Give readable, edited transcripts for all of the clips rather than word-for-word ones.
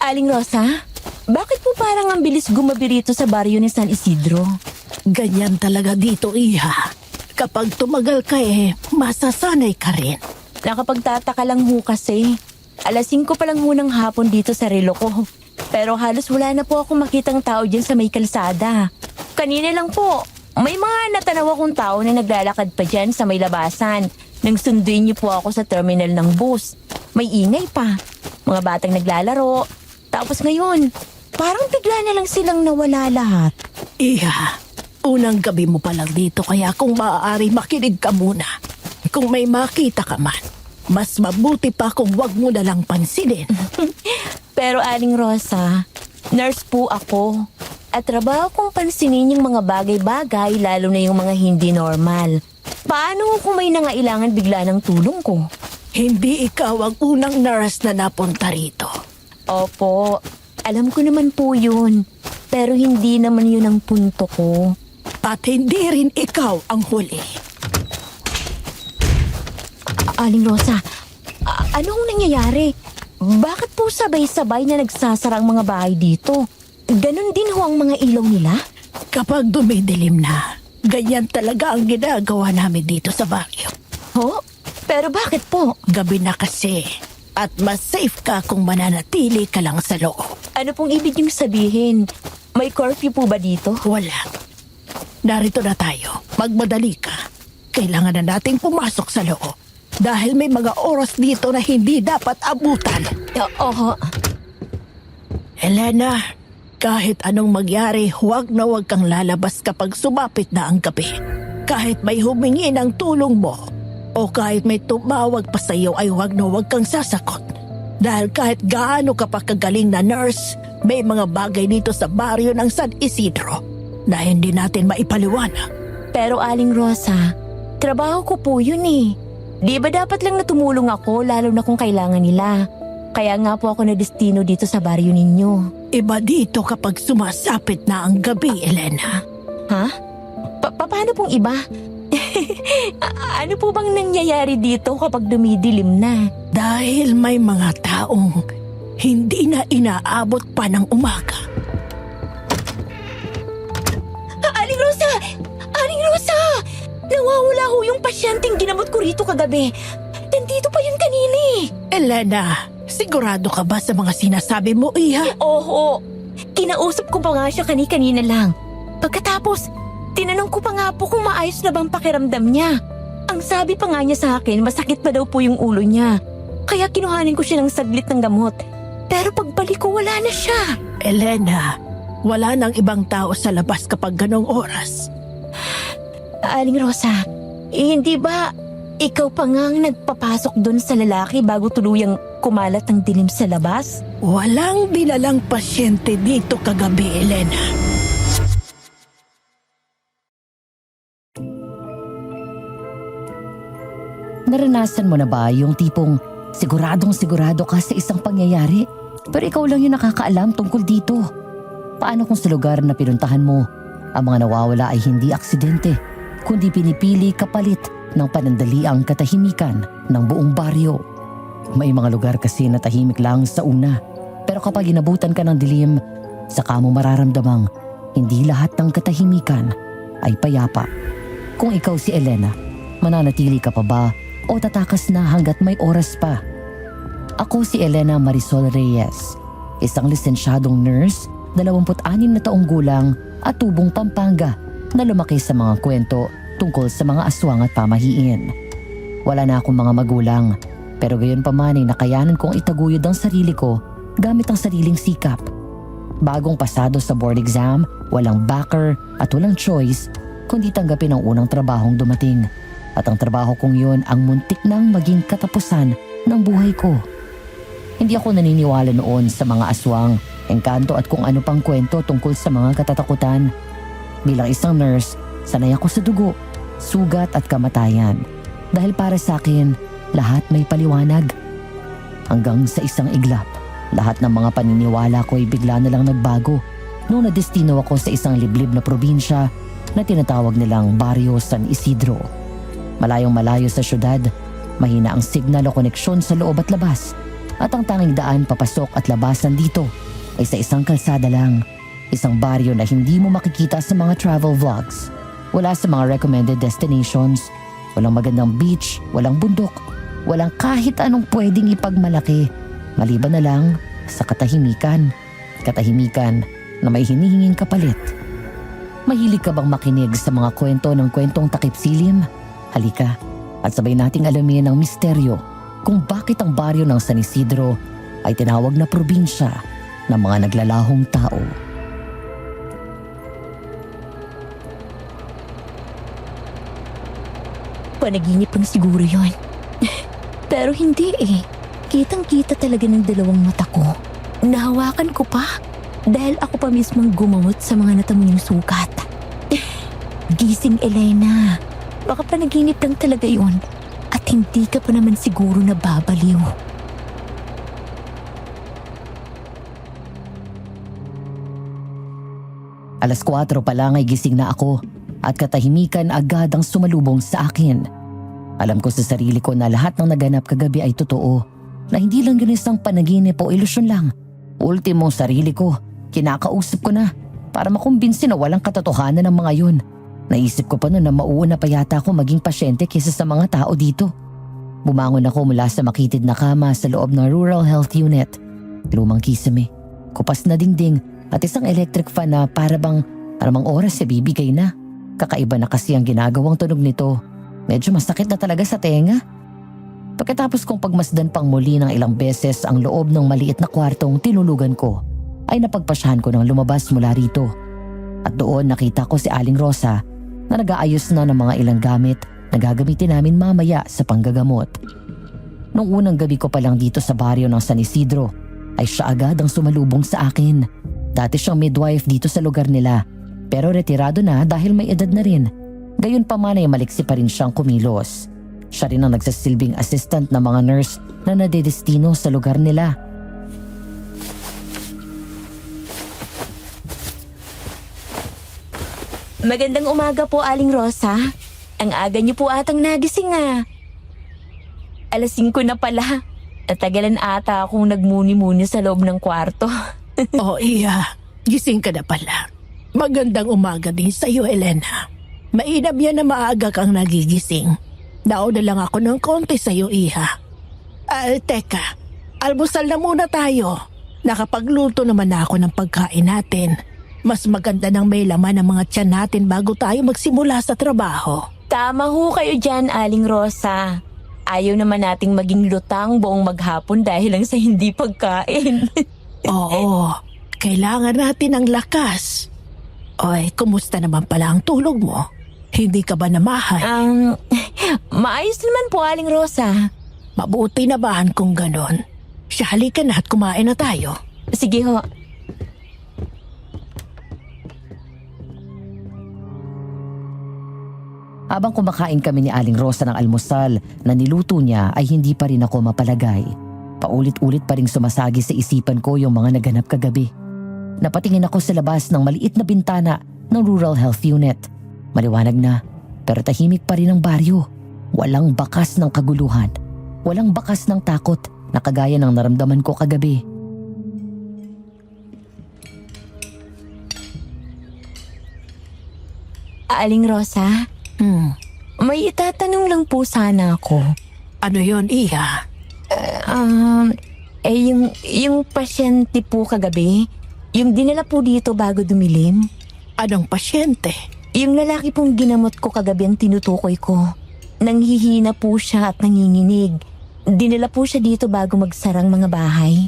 Aling Rosa, bakit po parang ang bilis gumabi rito sa baryo ni San Isidro? Ganyan talaga dito, Iha. Kapag tumagal ka masasanay ka rin. Nakapagtataka lang ho kasi. 5:00 pa lang ho ng hapon dito sa relo ko. Pero halos wala na po akong makitang tao dyan sa may kalsada. Kanina lang po, may mga natanaw akong tao na naglalakad pa dyan sa may labasan. Nang sunduin niyo po ako sa terminal ng bus. May ingay pa. Mga batang naglalaro. Tapos ngayon, parang bigla na lang silang nawala lahat. Iha, unang gabi mo pa lang dito kaya kung maaari makinig ka muna. Kung may makita ka man, mas mabuti pa kung wag mo na lang pansinin. Pero Aling Rosa, nurse po ako. At trabaho kong pansinin yung mga bagay-bagay lalo na yung mga hindi normal. Paano kung may nangailangan bigla ng tulong ko? Hindi ikaw ang unang nurse na napunta rito. Opo, alam ko naman po yun. Pero hindi naman yun ang punto ko. At hindi rin ikaw ang huli. Aling Rosa, anong nangyayari? Bakit po sabay-sabay na nagsasara ang mga bahay dito? Ganon din ho ang mga ilaw nila? Kapag dumidilim na, ganyan talaga ang ginagawa namin dito sa baryo. Ho? Pero bakit po? Gabi na kasi. At mas safe ka kung mananatili ka lang sa loob. Ano pong ibig niyong sabihin? May curfew po ba dito? Wala. Narito na tayo. Magmadali ka. Kailangan na nating pumasok sa loob. Dahil may mga oras dito na hindi dapat abutan. Oo. Elena, kahit anong magyari, huwag na huwag kang lalabas kapag sumapit na ang gabi. Kahit may humingi ng tulong mo, o kahit may tumawag pa sa iyo ay huwag na huwag kang sasakot. Dahil kahit gaano ka pa kagaling na nurse, may mga bagay dito sa baryo ng San Isidro na hindi natin maipaliwanag. Pero Aling Rosa, trabaho ko po yun eh. Di ba dapat lang na tumulong ako lalo na kung kailangan nila? Kaya nga po ako na destino dito sa baryo ninyo. Iba dito kapag sumasapit na ang gabi, Elena. Ha? Paano pong iba? Ano po bang nangyayari dito kapag dumidilim na? Dahil may mga taong hindi na inaabot pa ng umaga. Aling Rosa! Aling Rosa! Nawawala ho yung pasyenteng ginamot ko rito kagabi. Nandito pa yun kanina eh. Elena, sigurado ka ba sa mga sinasabi mo, Iha? Oo. Kinausap ko pa nga siya kanina lang. Pagkatapos, tinanong ko pa nga po kung maayos na bang pakiramdam niya. Ang sabi pa nga niya sa akin, masakit pa daw po yung ulo niya. Kaya kinuhanin ko siya ng saglit ng gamot. Pero pagbalik ko, wala na siya. Elena, wala nang ibang tao sa labas kapag ganong oras. Aling Rosa, hindi ba ikaw pa nga ang nagpapasok doon sa lalaki bago tuluyang kumalat ang dilim sa labas? Walang dinalang pasyente dito kagabi, Elena. Naranasan mo na ba yung tipong siguradong-sigurado ka sa isang pangyayari pero ikaw lang yung nakakaalam tungkol dito? Paano kung sa lugar na pinuntahan mo, ang mga nawawala ay hindi aksidente, kundi pinipili kapalit ng panandaliang katahimikan ng buong baryo? May mga lugar kasi na tahimik lang sa una, pero kapag inabutan ka ng dilim, saka mo mararamdamang hindi lahat ng katahimikan ay payapa. Kung ikaw si Elena, mananatili ka pa ba o tatakas na hanggat may oras pa? Ako si Elena Marisol Reyes, isang lisensyadong nurse, 26 na taong gulang at tubong Pampanga na lumaki sa mga kwento tungkol sa mga aswang at pamahiin. Wala na akong mga magulang, pero gayon pa man ay nakayanan kong itaguyod ang sarili ko gamit ang sariling sikap. Bagong pasado sa board exam, walang backer at walang choice kundi tanggapin ang unang trabahong dumating. At ang trabaho kong yun ang muntik nang maging katapusan ng buhay ko. Hindi ako naniniwala noon sa mga aswang, engkanto at kung ano pang kwento tungkol sa mga katatakutan. Bilang isang nurse, sanay ako sa dugo, sugat at kamatayan. Dahil para sa akin, lahat may paliwanag. Hanggang sa isang iglap, lahat ng mga paniniwala ko ay bigla na lang nagbago nung nadestino ako sa isang liblib na probinsya na tinatawag nilang Barrio San Isidro. Malayong malayo sa syudad, mahina ang signal o koneksyon sa loob at labas. At ang tanging daan papasok at labasan dito ay sa isang kalsada lang. Isang baryo na hindi mo makikita sa mga travel vlogs. Wala sa mga recommended destinations. Walang magandang beach, walang bundok, walang kahit anong pwedeng ipagmalaki. Maliban na lang sa katahimikan. Katahimikan na may hinihinging kapalit. Mahilig ka bang makinig sa mga kwento ng kwentong takip silim? Halika at sabay nating alamin ang misteryo kung bakit ang baryo ng San Isidro ay tinawag na probinsya ng mga naglalahong tao. Panaginip lang siguro yun. Pero hindi eh. Kitang-kita talaga ng dalawang mata ko. Nahawakan ko pa dahil ako pa mismong gumamot sa mga natamo niyong sukat. Gising, Elena. Baka panaginip lang talaga yun. At hindi ka pa naman siguro nababaliw. Alas 4 pa lang ay gising na ako at katahimikan agad ang sumalubong sa akin. Alam ko sa sarili ko na lahat ng naganap kagabi ay totoo, na hindi lang yun isang panaginip o ilusyon lang. Ultimo sarili ko, kinakausap ko na para makumbinsi na walang katotohanan ng mga yun. Naisip ko pa noon na mauuna pa yata ako maging pasyente kaysa sa mga tao dito. Bumangon ako mula sa makitid na kama sa loob ng Rural Health Unit. Lumang kisame, kupas na dingding at isang electric fan na para bang oras ay bibigay na. Kakaiba na kasi ang ginagawang tunog nito. Medyo masakit na talaga sa tenga. Pagkatapos kong pagmasdan pang muli ng ilang beses ang loob ng maliit na kwartong tinulugan ko, ay napagpasyahan ko ng lumabas mula rito. At doon nakita ko si Aling Rosa na nag-aayos na ng mga ilang gamit na gagamitin namin mamaya sa panggagamot. Nung unang gabi ko pa lang dito sa baryo ng San Isidro, ay siya agad ang sumalubong sa akin. Dati siyang midwife dito sa lugar nila, pero retirado na dahil may edad na rin. Gayon pa man ay maliksi pa rin siyang kumilos. Siya rin ang nagsasilbing assistant ng mga nurse na nadedestino sa lugar nila. Magandang umaga po, Aling Rosa. Ang aga niyo po atang nagising ah. Alas 5 na pala. Natagalan ata akong nagmuni-muni sa loob ng kwarto. Oh, iya. Gising ka na pala. Magandang umaga din sa'yo, Elena. Mainam yan na maaga kang nagigising. Nauna lang ako ng konti sa'yo, iha. Teka. Almusal na muna tayo. Nakapagluto naman ako ng pagkain natin. Mas maganda nang may laman ang mga tiyan natin bago tayo magsimula sa trabaho. Tama ho kayo dyan, Aling Rosa. Ayaw naman nating maging lutang buong maghapon dahil lang sa hindi pagkain. Oo, kailangan natin ng lakas. Oy, kumusta naman pala ang tulog mo? Hindi ka ba namahay? Maayos naman po, Aling Rosa. Mabuti naman kung ganon. Siya, halika na at kumain na tayo. Sige ho. Habang kumakain kami ni Aling Rosa ng almusal na niluto niya ay hindi pa rin ako mapalagay. Paulit-ulit pa rin sumasagi sa isipan ko yung mga naganap kagabi. Napatingin ako sa labas ng maliit na bintana ng Rural Health Unit. Maliwanag na, pero tahimik pa rin ang baryo. Walang bakas ng kaguluhan. Walang bakas ng takot na kagaya ng naramdaman ko kagabi. Aling Rosa, may itatanong lang po sana ako. Ano yon, iha? Yung pasyente po kagabi, yung dinala po dito bago dumilim. Anong pasyente? Yung lalaki pong ginamot ko kagabi ang tinutukoy ko. Nanghihina po siya at nanginginig. Dinala po siya dito bago magsarang mga bahay.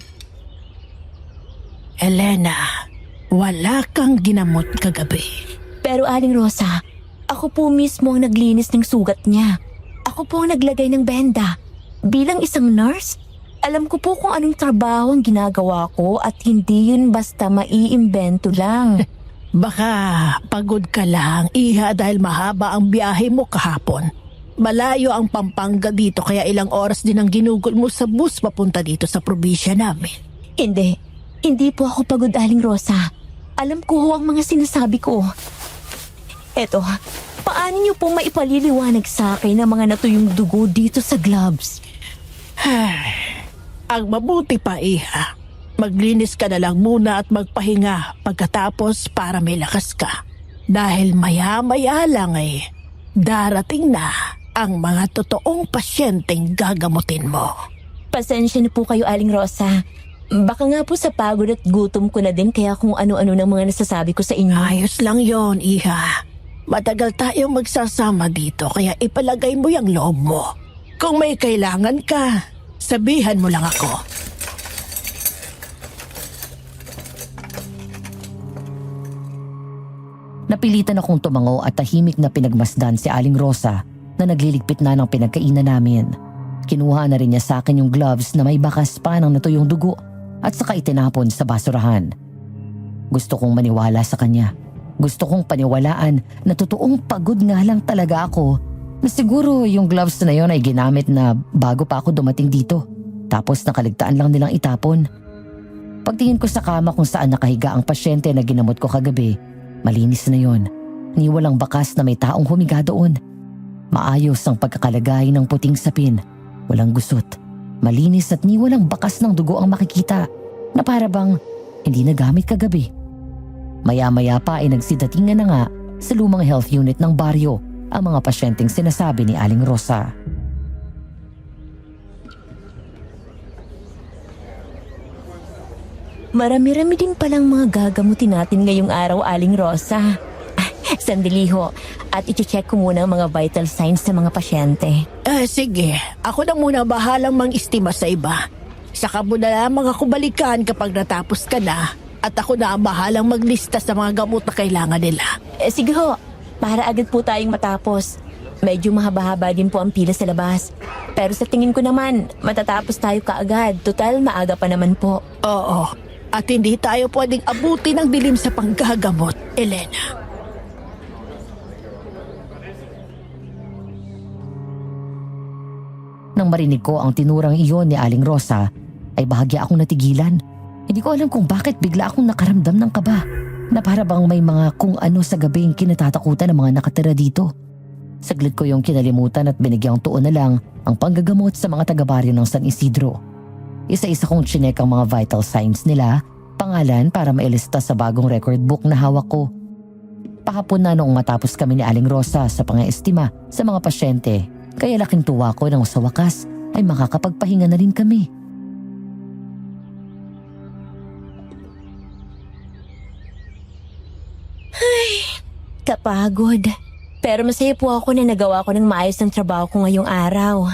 Elena, wala kang ginamot kagabi. Pero Aling Rosa, ako po mismo ang naglinis ng sugat niya. Ako po ang naglagay ng benda. Bilang isang nurse, alam ko po kung anong trabaho ang ginagawa ko at hindi yun basta maiimbento lang. Baka pagod ka lang, iha, dahil mahaba ang biyahe mo kahapon. Malayo ang Pampanga dito kaya ilang oras din ang ginugol mo sa bus papunta dito sa probinsya namin. Hindi po ako pagod, Aling Rosa. Alam ko ho ang mga sinasabi ko. Eto, paano niyo po maipaliliwanag sa akin ang mga natuyong dugo dito sa gloves? Ang mabuti pa, Iha. Maglinis ka na lang muna at magpahinga pagkatapos para may lakas ka. Dahil maya-maya lang darating na ang mga totoong pasyenteng gagamutin mo. Pasensya na po kayo, Aling Rosa. Baka nga po sa pagod at gutom ko na din kaya kung ano-ano ng mga nasasabi ko sa inyo. Ayos lang yon, Iha. Matagal tayong magsasama dito kaya ipalagay mo yung loob mo. Kung may kailangan ka, sabihan mo lang ako. Napilitan akong tumango at tahimik na pinagmasdan si Aling Rosa na nagliligpit na ng pinagkainan namin. Kinuha na rin niya sa akin yung gloves na may bakas pa ng natuyong dugo at saka itinapon sa basurahan. Gusto kong maniwala sa kanya. Gusto kong paniwalaan na totoong pagod nga lang talaga ako, na siguro yung gloves na yon ay ginamit na bago pa ako dumating dito. Tapos nakaligtaan lang nilang itapon. Pagtingin ko sa kama kung saan nakahiga ang pasyente na ginamot ko kagabi, malinis na yon. Ni walang bakas na may taong humiga doon. Maayos ang pagkakalagay ng puting sapin. Walang gusot. Malinis at ni walang bakas ng dugo ang makikita na para bang hindi nagamit kagabi. Maya-maya pa ay nagsidatingan na nga sa lumang health unit ng baryo ang mga pasyenteng sinasabi ni Aling Rosa. Marami-rami din palang mga gagamutin natin ngayong araw, Aling Rosa. Sandali ho, at iti-check ko muna ang mga vital signs ng mga pasyente. Sige, ako na muna bahalang mang-estima sa iba. Saka mo na lamang ako balikan kapag natapos ka na at ako na ang bahalang maglista sa mga gamot na kailangan nila. Sige ho, para agad po tayong matapos. Medyo mahaba-haba din po ang pila sa labas. Pero sa tingin ko naman, matatapos tayo kaagad. Total, maaga pa naman po. Oo, at hindi tayo pwedeng abuti ng dilim sa panggagamot, Elena. Nang marinig ko ang tinurang iyon ni Aling Rosa, ay bahagya akong natigilan. Hindi ko alam kung bakit bigla akong nakaramdam ng kaba na para bang may mga kung ano sa gabing kinatatakutan ng mga nakatira dito. Saglit ko yung kinalimutan at binigyang tuon na lang ang panggagamot sa mga taga-baryo ng San Isidro. Isa-isa kong chinek ang mga vital signs nila, pangalan para mailista sa bagong record book na hawak ko. Pahapon na noong matapos kami ni Aling Rosa sa pang-estima sa mga pasyente, kaya laking tuwa ko nang sa wakas ay makakapagpahinga na rin kami. Kapagod. Pero masaya po ako na nagawa ko ng maayos ng trabaho ko ngayong araw.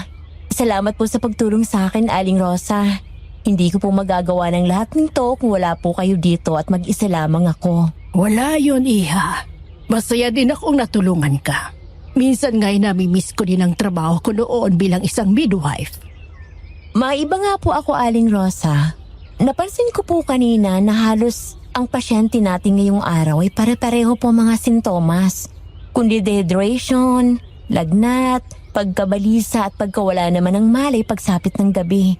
Salamat po sa pagtulong sa akin, Aling Rosa. Hindi ko po magagawa ng lahat nito kung wala po kayo dito at mag-isa lamang ako. Wala yun, Iha. Masaya din akong natulungan ka. Minsan nga'y namimiss ko din ang trabaho ko noon bilang isang midwife. Maiba nga po ako, Aling Rosa. Napansin ko po kanina na halos ang pasyente natin ngayong araw ay pare-pareho po mga sintomas. Kundi dehydration, lagnat, pagkabalisa at pagkawala naman ng malay pagsapit ng gabi.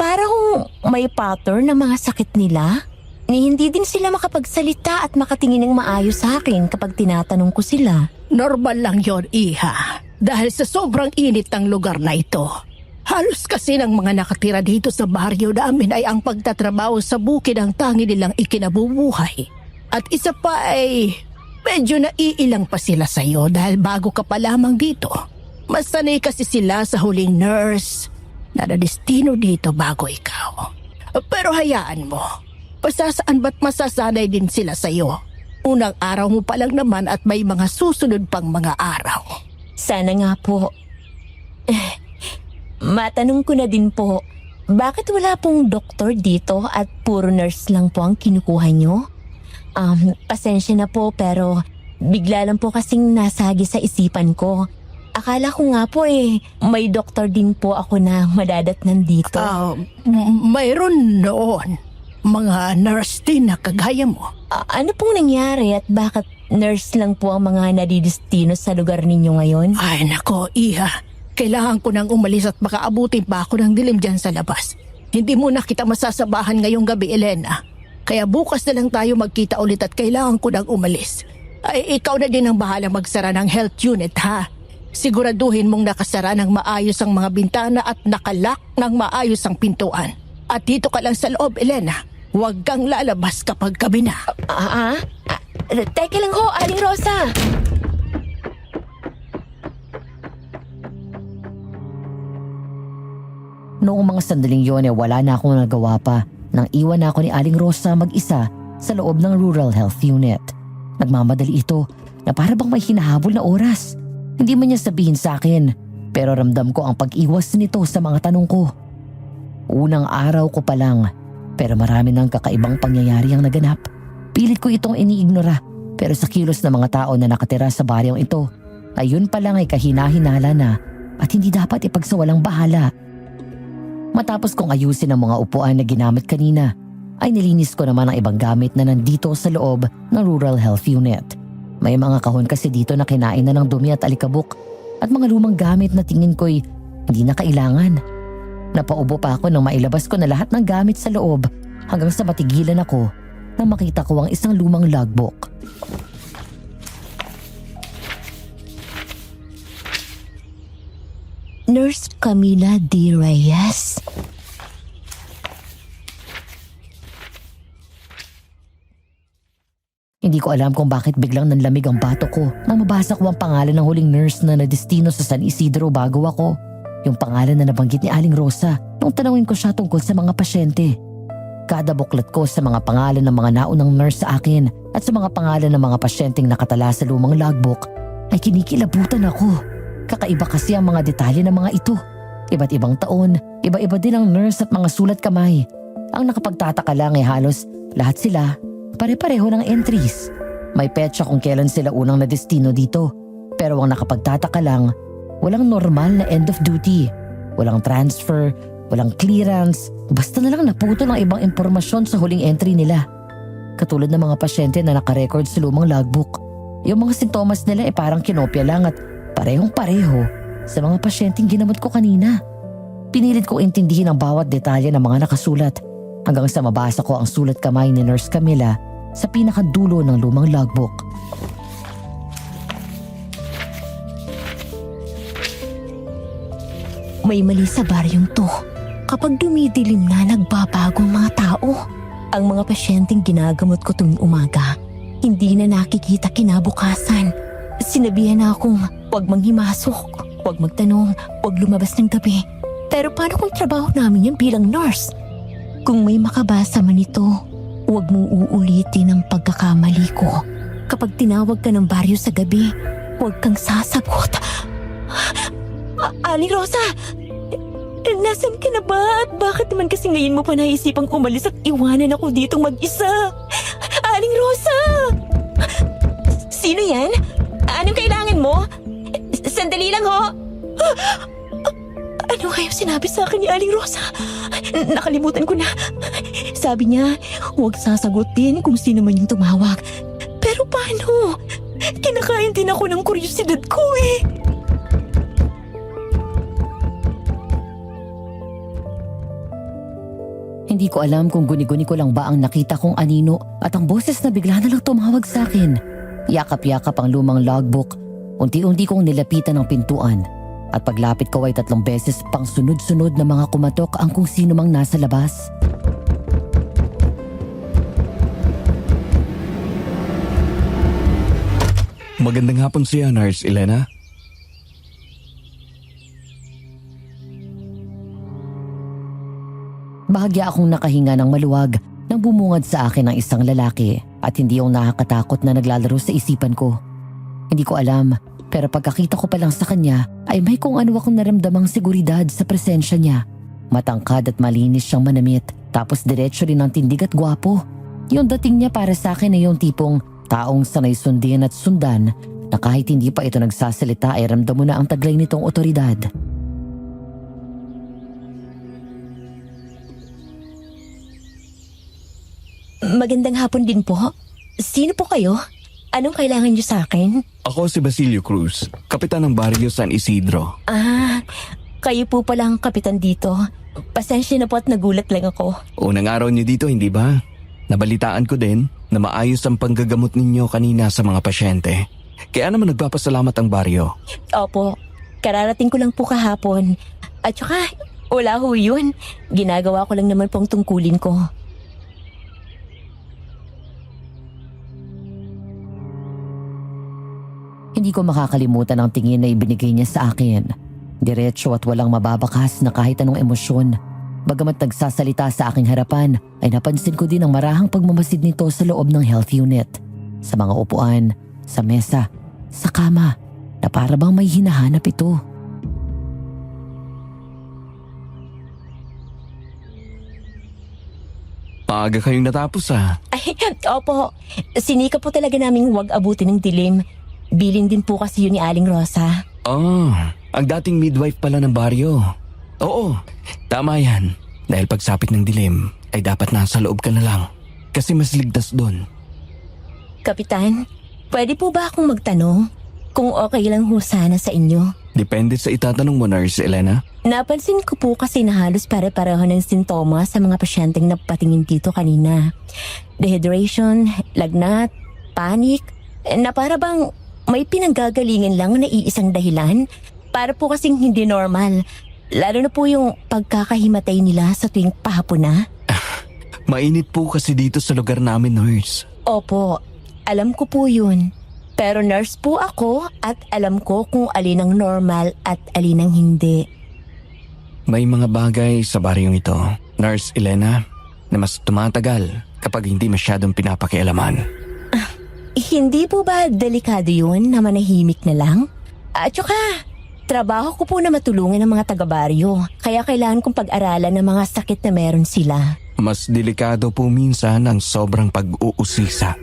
Para kung may pattern ng mga sakit nila, ni hindi din sila makapagsalita at makatingin ng maayos sa akin kapag tinatanong ko sila. Normal lang yon, Iha. Dahil sa sobrang init ng lugar na ito. Halos kasi ng mga nakatira dito sa baryo namin ay ang pagtatrabaho sa bukid ang tangi nilang ikinabubuhay. At isa pa ay medyo naiilang pa sila sa'yo dahil bago ka pa lamang dito. Mas sanay kasi sila sa huling nurse na nadestino dito bago ikaw. Pero hayaan mo, pasasaan ba't masasanay din sila sa'yo? Unang araw mo pa lang naman at may mga susunod pang mga araw. Sana nga po. Matanong ko na din po, bakit wala pong doktor dito at puro nurse lang po ang kinukuha nyo? Pasensya na po pero bigla lang po kasing nasagi sa isipan ko. Akala ko nga po may doktor din po ako na madadatnan dito. Mayroon noon. Mga nurse din na kagaya mo. Ano pong nangyari at bakit nurse lang po ang mga nadidestino sa lugar ninyo ngayon? Ay nako, Iha. Kailangan ko nang umalis at baka abutin pa ako ng dilim dyan sa labas. Hindi mo na kita masasabahan ngayong gabi, Elena. Kaya bukas na lang tayo magkita ulit at kailangan ko nang umalis. Ay, ikaw na din ang bahala magsara ng health unit, ha? Siguraduhin mong nakasara ng maayos ang mga bintana at nakalak ng maayos ang pintuan. At dito ka lang sa loob, Elena. Huwag kang lalabas kapag gabi na. Teka lang ho, Aling Rosa. Noong mga sandaling yon wala na akong nagawa pa nang iwan ako ni Aling Rosa mag-isa sa loob ng Rural Health Unit. Nagmamadali ito na para bang may hinahabol na oras. Hindi man niya sabihin sa akin, pero ramdam ko ang pag-iwas nito sa mga tanong ko. Unang araw ko pa lang, pero marami ng kakaibang pangyayari ang naganap. Pilit ko itong iniignora, pero sa kilos ng mga tao na nakatira sa baryong ito, ayun pa lang ay kahina-hinala na at hindi dapat ipagsawalang bahala. Matapos kong ayusin ang mga upuan na ginamit kanina, ay nilinis ko naman ang ibang gamit na nandito sa loob ng Rural Health Unit. May mga kahon kasi dito na kinain na ng dumi at alikabok at mga lumang gamit na tingin ko'y hindi na kailangan. Napaubo pa ako nang mailabas ko na lahat ng gamit sa loob hanggang sa matigilan ako nang makita ko ang isang lumang logbook. Nurse Camila D. Reyes. Hindi ko alam kung bakit biglang nanlamig ang bato ko nang mabasa ko ang pangalan ng huling nurse na nadestino sa San Isidro bago ako. Yung pangalan na nabanggit ni Aling Rosa nung tanawin ko siya tungkol sa mga pasyente. Kada buklat ko sa mga pangalan ng mga naunang nurse sa akin at sa mga pangalan ng mga pasyenteng nakatala sa lumang logbook ay kinikilabutan ako. Kakaiba kasi ang mga detalye ng mga ito. Iba't ibang taon, iba-iba din ang nurse at mga sulat kamay. Ang nakapagtataka lang ay halos lahat sila pare-pareho ng entries. May petsa kung kailan sila unang nadestino dito. Pero ang nakapagtataka lang, walang normal na end of duty. Walang transfer, walang clearance. Basta na lang naputo ng ibang impormasyon sa huling entry nila. Katulad ng mga pasyente na nakarecord sa lumang logbook. Yung mga sintomas nila ay parang kinopya lang at parehong-pareho sa mga pasyenteng ginamot ko kanina. Pinilit ko intindihin ang bawat detalye ng mga nakasulat hanggang sa mabasa ko ang sulat kamay ni Nurse Camila sa pinakadulo ng lumang logbook. May mali sa baryong to. Kapag dumidilim na, nagbabago ang mga tao. Ang mga pasyenteng ginagamot ko tuwing umaga, hindi na nakikita kinabukasan. Sinabihan na akong huwag manghimasok, huwag magtanong, huwag lumabas ng gabi. Pero paano kung trabaho namin yan bilang nurse? Kung may makabasa man ito, huwag mong uulitin ang pagkakamali ko. Kapag tinawag ka ng baryo sa gabi, huwag kang sasagot. Aling Rosa! Nasaan ka na ba? At bakit naman kasi ngayon mo pa naisipang umalis at iwanan ako ditong mag-isa? Aling Rosa! Sino yan? Anong kailangan mo? Sandali lang ho! Ano kayo sinabi sa akin ni Aling Rosa? Nakalimutan ko na. Sabi niya, huwag sasagutin kung sino man yung tumawag. Pero paano? Kinakain din ako ng kuryosidad ko eh. Hindi ko alam kung guni-guni ko lang ba ang nakita kong anino at ang boses na bigla na lang tumawag sa akin. Yakap-yakap ang lumang logbook. Unti-unti kong nilapitan ang pintuan. At paglapit ko ay 3 beses pang sunod-sunod na mga kumatok ang kung sino mang nasa labas. Magandang hapon siya, Nurse Elena. Bahagya akong nakahinga ng maluwag nang bumungad sa akin ang isang lalaki at hindi yung nakakatakot na naglalaro sa isipan ko. Hindi ko alam, pero pagkakita ko pa lang sa kanya ay may kung ano akong naramdamang seguridad sa presensya niya. Matangkad at malinis siyang manamit, tapos diretso rin ang tindig at gwapo. Yung dating niya para sa akin ay yung tipong taong sanay sundin at sundan na kahit hindi pa ito nagsasalita ay ramdam mo na ang taglay nitong otoridad. Magandang hapon din po. Sino po kayo? Anong kailangan niyo sa akin? Ako si Basilio Cruz, kapitan ng Barrio San Isidro. Kayo po pala ang kapitan dito. Pasensya na po at nagulat lang ako. Unang araw niyo dito, hindi ba? Nabalitaan ko din na maayos ang panggagamot ninyo kanina sa mga pasyente. Kaya naman nagpapasalamat ang baryo. Opo, kararating ko lang po kahapon. At saka, wala ho yun. Ginagawa ko lang naman pong tungkulin ko. Hindi ko makakalimutan ang tingin na ibinigay niya sa akin. Diretso at walang mababakas na kahit anong emosyon. Bagamat nagsasalita sa aking harapan, ay napansin ko din ang marahang pagmamasid nito sa loob ng health unit. Sa mga upuan, sa mesa, sa kama, na para bang may hinahanap ito. Maaga kayong natapos Ay, opo. Sinika po talaga naming huwag abutin ng dilim. Bilin din po kasi yun ni Aling Rosa. Oh, ang dating midwife pala ng baryo. Oo, tama yan. Dahil pagsapit ng dilim, ay dapat nasa loob ka na lang. Kasi mas ligtas doon. Kapitan, pwede po ba akong magtanong? Kung okay lang ho sana sa inyo. Depende sa itatanong mo, Nurse Elena. Napansin ko po kasi na halos pare-pareho ng sintomas sa mga pasyenteng napatingin dito kanina. Dehydration, lagnat, panic, na para bang may pinanggagalingan lang na iisang dahilan. Para po kasing hindi normal. Lalo na po yung pagkakahimatay nila sa tuwing pahapon na. Mainit po kasi dito sa lugar namin, Nurse. Opo, alam ko po yun. Pero nurse po ako at alam ko kung alin ang normal at alin ang hindi. May mga bagay sa baryong ito, Nurse Elena, na mas tumatagal kapag hindi masyadong pinapakialaman. Hindi po ba delikado yun na manahimik na lang? At saka, trabaho ko po na matulungan ng mga taga-baryo. Kaya kailangan kong pag-aralan ng mga sakit na meron sila. Mas delikado po minsan ang sobrang pag-uusisa.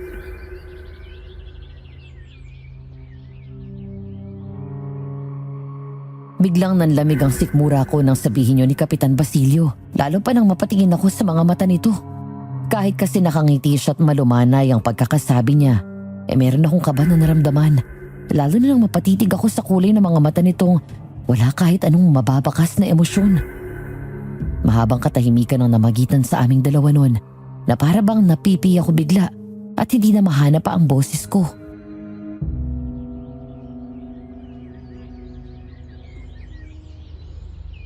Biglang nanlamig ang sikmura ko nang sabihin niyo ni Kapitan Basilio. Lalo pa nang mapatingin ako sa mga mata nito. Kahit kasi nakangiti siya at malumanay ang pagkakasabi niya, meron akong kaba na naramdaman. Lalo na nang mapatitig ako sa kulay ng mga mata nitong wala kahit anong mababakas na emosyon. Mahabang katahimikan ang namagitan sa aming dalawa nun, na para bang napipi ako bigla at hindi na mahanap pa ang boses ko.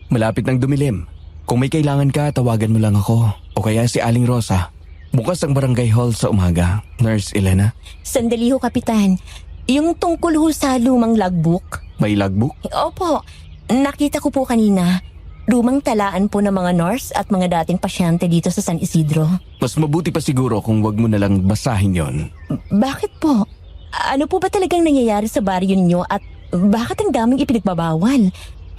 Malapit nang dumilim. Kung may kailangan ka, tawagan mo lang ako. O kaya si Aling Rosa. Bukas ang barangay hall sa umaga, Nurse Elena. Sandali ho, Kapitan. Yung tungkol ho sa lumang logbook. May logbook? Opo, nakita ko po kanina. Lumang talaan po ng mga nurse at mga dating pasyente dito sa San Isidro. Mas mabuti pa siguro kung wag mo na lang basahin yon. Bakit po? Ano po ba talagang nangyayari sa baryo ninyo at bakit ang daming ipinagbabawal?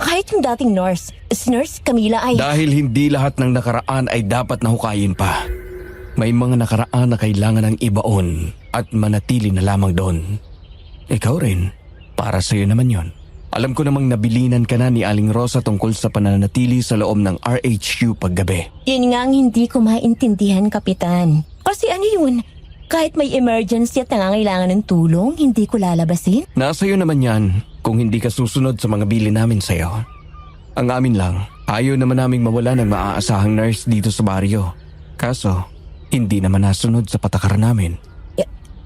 Kahit yung dating nurse, si Nurse Camila ay... Dahil hindi lahat ng nakaraan ay dapat nahukayin pa. May mga nakaraan na kailangan ng ibaon at manatili na lamang doon. Ikaw rin, para sa'yo naman yon. Alam ko namang nabilinan ka na ni Aling Rosa tungkol sa pananatili sa loob ng RHU paggabi. Yun nga ang hindi ko maintindihan, Kapitan. Kasi ano yun? Kahit may emergency at nangangailangan ng tulong, hindi ko lalabasin? Nasa iyo naman yan kung hindi ka susunod sa mga bilin namin sa'yo. Ang amin lang, ayaw naman naming mawala ng maaasahang nurse dito sa baryo. Kaso, hindi naman nasunod sa patakaran namin.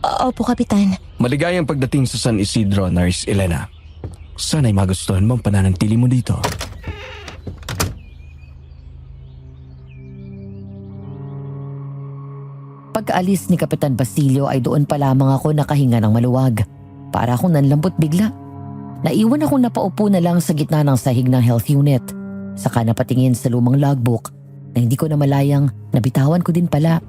Opo, Kapitan. Maligayang pagdating sa San Isidro, Nurse Elena. Sana'y magustuhan mo ang pananatili mo dito. Pagkaalis ni Kapitan Basilio ay doon pa lamang ako nakahinga ng maluwag. Para akong nanlambot bigla. Naiwan akong napaupo na lang sa gitna ng sahig ng health unit. Saka napatingin sa lumang logbook na hindi ko na malayang nabitawan ko din pala.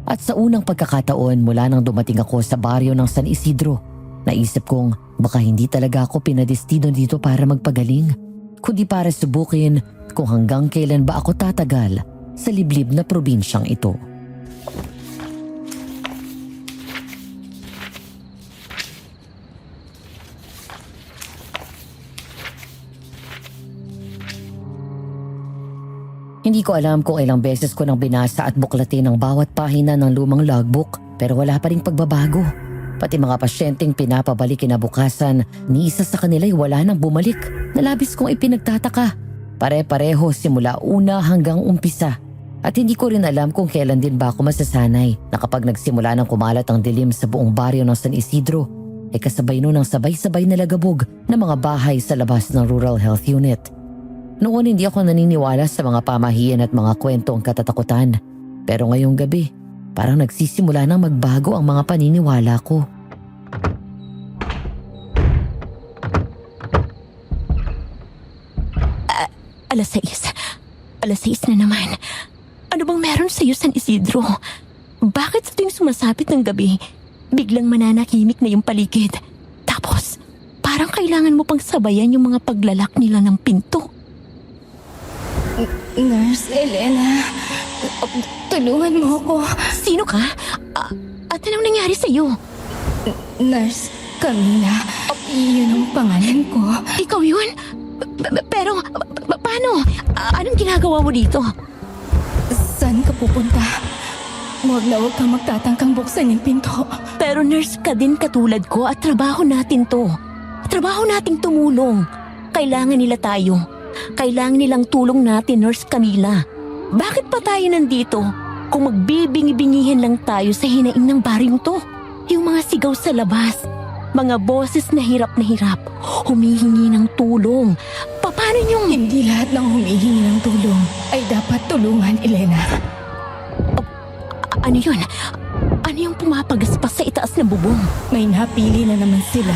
At sa unang pagkakataon mula nang dumating ako sa baryo ng San Isidro, naisip kong baka hindi talaga ako pinadestino dito para magpagaling, kundi para subukin kung hanggang kailan ba ako tatagal sa liblib na probinsyang ito. Hindi ko alam kung ilang beses ko nang binasa at buklatin ang bawat pahina ng lumang logbook pero wala pa ring pagbabago. Pati mga pasyenteng pinapabalik kinabukasan, ni isa sa kanila'y wala nang bumalik. Nalabis kong ipinagtataka. Pare-pareho simula una hanggang umpisa. At hindi ko rin alam kung kailan din ba ako masasanay na kapag nagsimula ng kumalat ang dilim sa buong baryo ng San Isidro, ay kasabay nun ang sabay-sabay na lagabog ng mga bahay sa labas ng Rural Health Unit. Noon hindi ako naniniwala sa mga pamahiin at mga kwentong katatakutan. Pero ngayong gabi, parang nagsisimula nang magbago ang mga paniniwala ko. Alas 6. Alas 6 na naman. Ano bang meron sa'yo, San Isidro? Bakit sa tuwing sumasapit ng gabi, biglang mananahimik na yung paligid? Tapos, parang kailangan mo pang sabayan yung mga paglalak nila ng pinto. Nurse Elena, tulungan mo ako. Sino ka? At anong nangyari sa'yo? Nurse Camila, iyon ang pangalan ko. Ikaw yun? Pero, paano? Anong ginagawa mo dito? Saan ka pupunta? Huwag na huwag kang magtatangkang buksan yung pinto. Pero nurse ka din katulad ko at trabaho natin to. Trabaho nating tumulong. Kailangan nila tayo. Kailangan nilang tulong natin, Nurse Camila. Bakit pa tayo nandito kung magbibingi-bingihan lang tayo sa hinaing ng baryong to? Yung mga sigaw sa labas, mga boses na hirap, humihingi ng tulong. Paano yung... Hindi lahat ng humihingi ng tulong ay dapat tulungan, Elena. Ano yun? Ano yung pumapagaspas sa itaas ng bubong? May napili na naman sila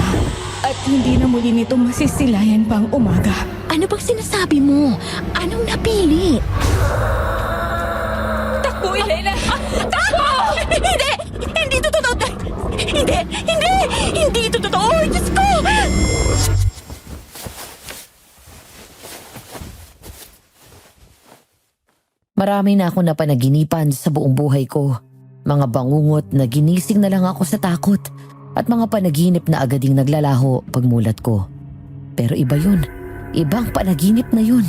at hindi na muli nito masisilayan pang umaga. Ano bang sinasabi mo? Anong napili? Takbo, Elena! Takbo! Hindi! Hindi ito totoo! Hindi! Hindi! Hindi ito totoo! Diyos ko! Marami na akong napanaginipan sa buong buhay ko. Mga bangungot na ginising na lang ako sa takot at mga panaginip na agading naglalaho pagmulat ko. Pero iba yun. Ibang panaginip na yun.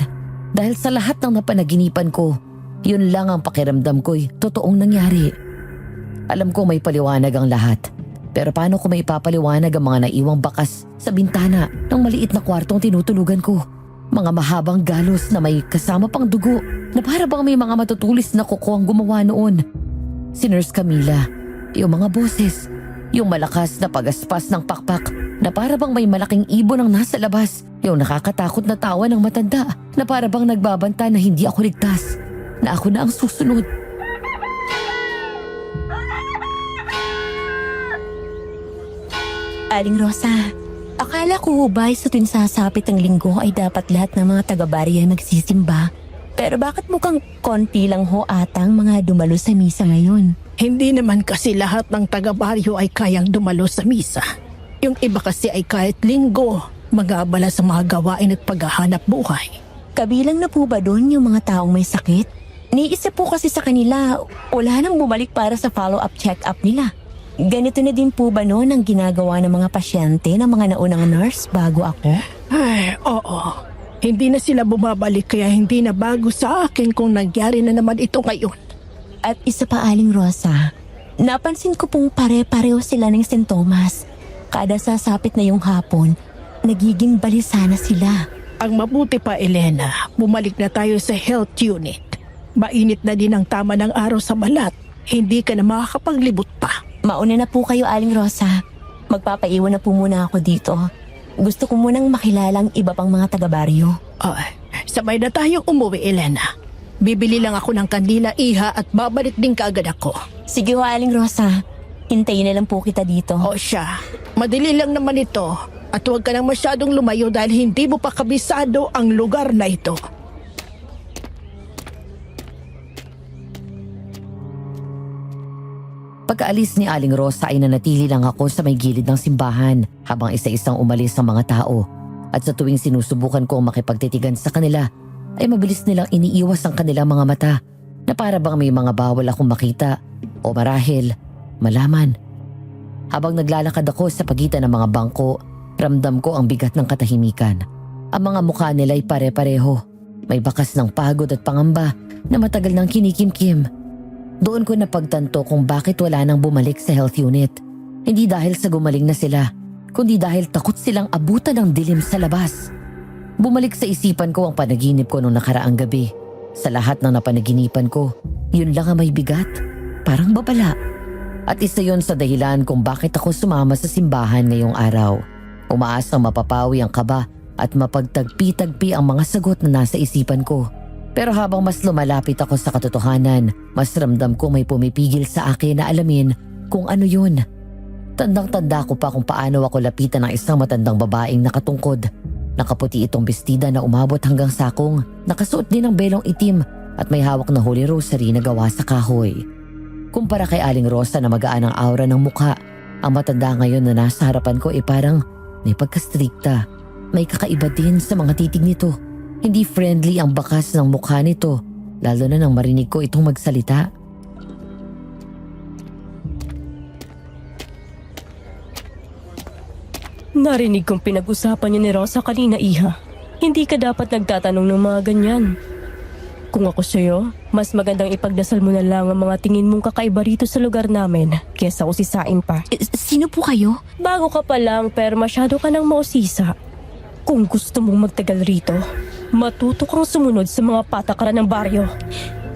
Dahil sa lahat ng napanaginipan ko, yun lang ang pakiramdam ko'y totoong nangyari. Alam ko may paliwanag ang lahat. Pero paano ko may ipapaliwanag ang mga naiwang bakas sa bintana ng maliit na kwartong tinutulugan ko? Mga mahabang galos na may kasama pang dugo na para bang may mga matutulis na kuko ang gumawa noon. Si Nurse Camila, yung mga boses, yung malakas na pagaspas ng pakpak na para bang may malaking ibon ang nasa labas, yung nakakatakot na tawa ng matanda na para bang nagbabanta na hindi ako ligtas, na ako na ang susunod. Aling Rosa, akala ko ba sa tuwing sasapit ang linggo ay dapat lahat ng mga taga-baryo ay magsisimba? Pero bakit mukhang konti lang ho atang mga dumalo sa misa ngayon? Hindi naman kasi lahat ng taga-baryo ay kayang dumalo sa misa. Yung iba kasi ay kahit linggo, mag-aabala sa mga gawain at paghahanap buhay. Kabilang na po ba doon yung mga taong may sakit? Niisip po kasi sa kanila, wala nang bumalik para sa follow-up check-up nila. Ganito na din po ba noon ang ginagawa ng mga pasyente ng mga naunang nurse bago ako? Ay, oo. Hindi na sila bumabalik kaya hindi na bago sa akin kung nangyari na naman ito ngayon. At isa pa, Aling Rosa, napansin ko pong pare-pareho sila ng sintomas. Kada sasapit na yung hapon, nagiging balisa na sila. Ang mabuti pa, Elena, bumalik na tayo sa health unit. Mainit na din ang tama ng araw sa balat. Hindi ka na makakapaglibot pa. Mauna na po kayo, Aling Rosa. Magpapaiwan na po muna ako dito. Gusto ko munang makilala ang iba pang mga taga-baryo. Ay, sabay na tayong umuwi, Elena. Bibili lang ako ng kandila, iha, at babalik din kaagad ako. Sige ho, Aling Rosa. Hintayin na lang po kita dito. O siya, madali lang naman ito. At huwag ka nang masyadong lumayo dahil hindi mo pa kabisado ang lugar na ito. Pagkaalis ni Aling Rosa ay nanatili lang ako sa may gilid ng simbahan habang isa-isang umalis ang mga tao. At sa tuwing sinusubukan ko makipagtitigan sa kanila, ay mabilis nilang iniiwas ang kanilang mga mata na para bang may mga bawal akong makita o marahil malaman. Habang naglalakad ako sa pagitan ng mga bangko, ramdam ko ang bigat ng katahimikan. Ang mga mukha nila ay pare-pareho. May bakas ng pagod at pangamba na matagal nang kinikimkim. Doon ko napagtanto kung bakit wala nang bumalik sa health unit. Hindi dahil sa gumaling na sila, kundi dahil takot silang abutan ng dilim sa labas. Bumalik sa isipan ko ang panaginip ko noong nakaraang gabi. Sa lahat ng napanaginipan ko, yun lang ang may bigat. Parang babala. At isa yon sa dahilan kung bakit ako sumama sa simbahan ngayong araw. Umaasang mapapawi ang kaba at mapagtagpi-tagpi ang mga sagot na nasa isipan ko. Pero habang mas lumalapit ako sa katotohanan, mas ramdam ko may pumipigil sa akin na alamin kung ano yun. Tandang-tanda ko pa kung paano ako lapitan ng isang matandang babaeng nakatungkod. Nakaputi itong bestida na umabot hanggang sakong, nakasuot din ng belong itim at may hawak na holy rosary na gawa sa kahoy. Kumpara kay Aling Rosa na magaan ang aura ng mukha, ang matanda ngayon na nasa harapan ko ay parang may pagkastrikta. May kakaiba din sa mga titig nito. Hindi friendly ang bakas ng mukha nito, lalo na nang marinig ko itong magsalita. Narinig kong pinag-usapan niyo ni Rosa kanina, Iha. Hindi ka dapat nagtatanong ng mga ganyan. Kung ako sa'yo, mas magandang ipagdasal mo na lang ang mga tingin mong kakaiba rito sa lugar namin kesa usisain pa. Sino po kayo? Bago ka pa lang pero masyado ka nang mausisa. Kung gusto mong magtagal rito, matuto kang sumunod sa mga patakaran ng baryo.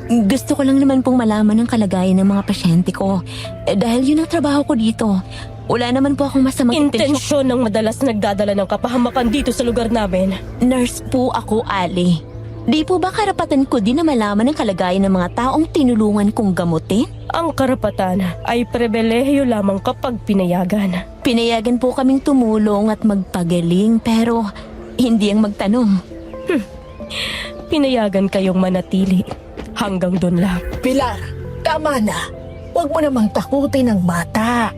Gusto ko lang naman pong malaman ang kalagayan ng mga pasyente ko. Dahil yun ang trabaho ko dito. Wala naman po akong masamang Intensyon ng madalas nagdadala ng kapahamakan dito sa lugar namin. Nurse po ako, Ali. Di po ba karapatan ko din na malaman ang kalagayan ng mga taong tinulungan kong gamutin? Ang karapatan ay pribilehiyo lamang kapag pinayagan. Pinayagan po kaming tumulong at magpagaling pero hindi ang magtanong. Pinayagan kayong manatili. Hanggang doon lang. Pilar, tama na. Huwag mo namang takutin ang bata.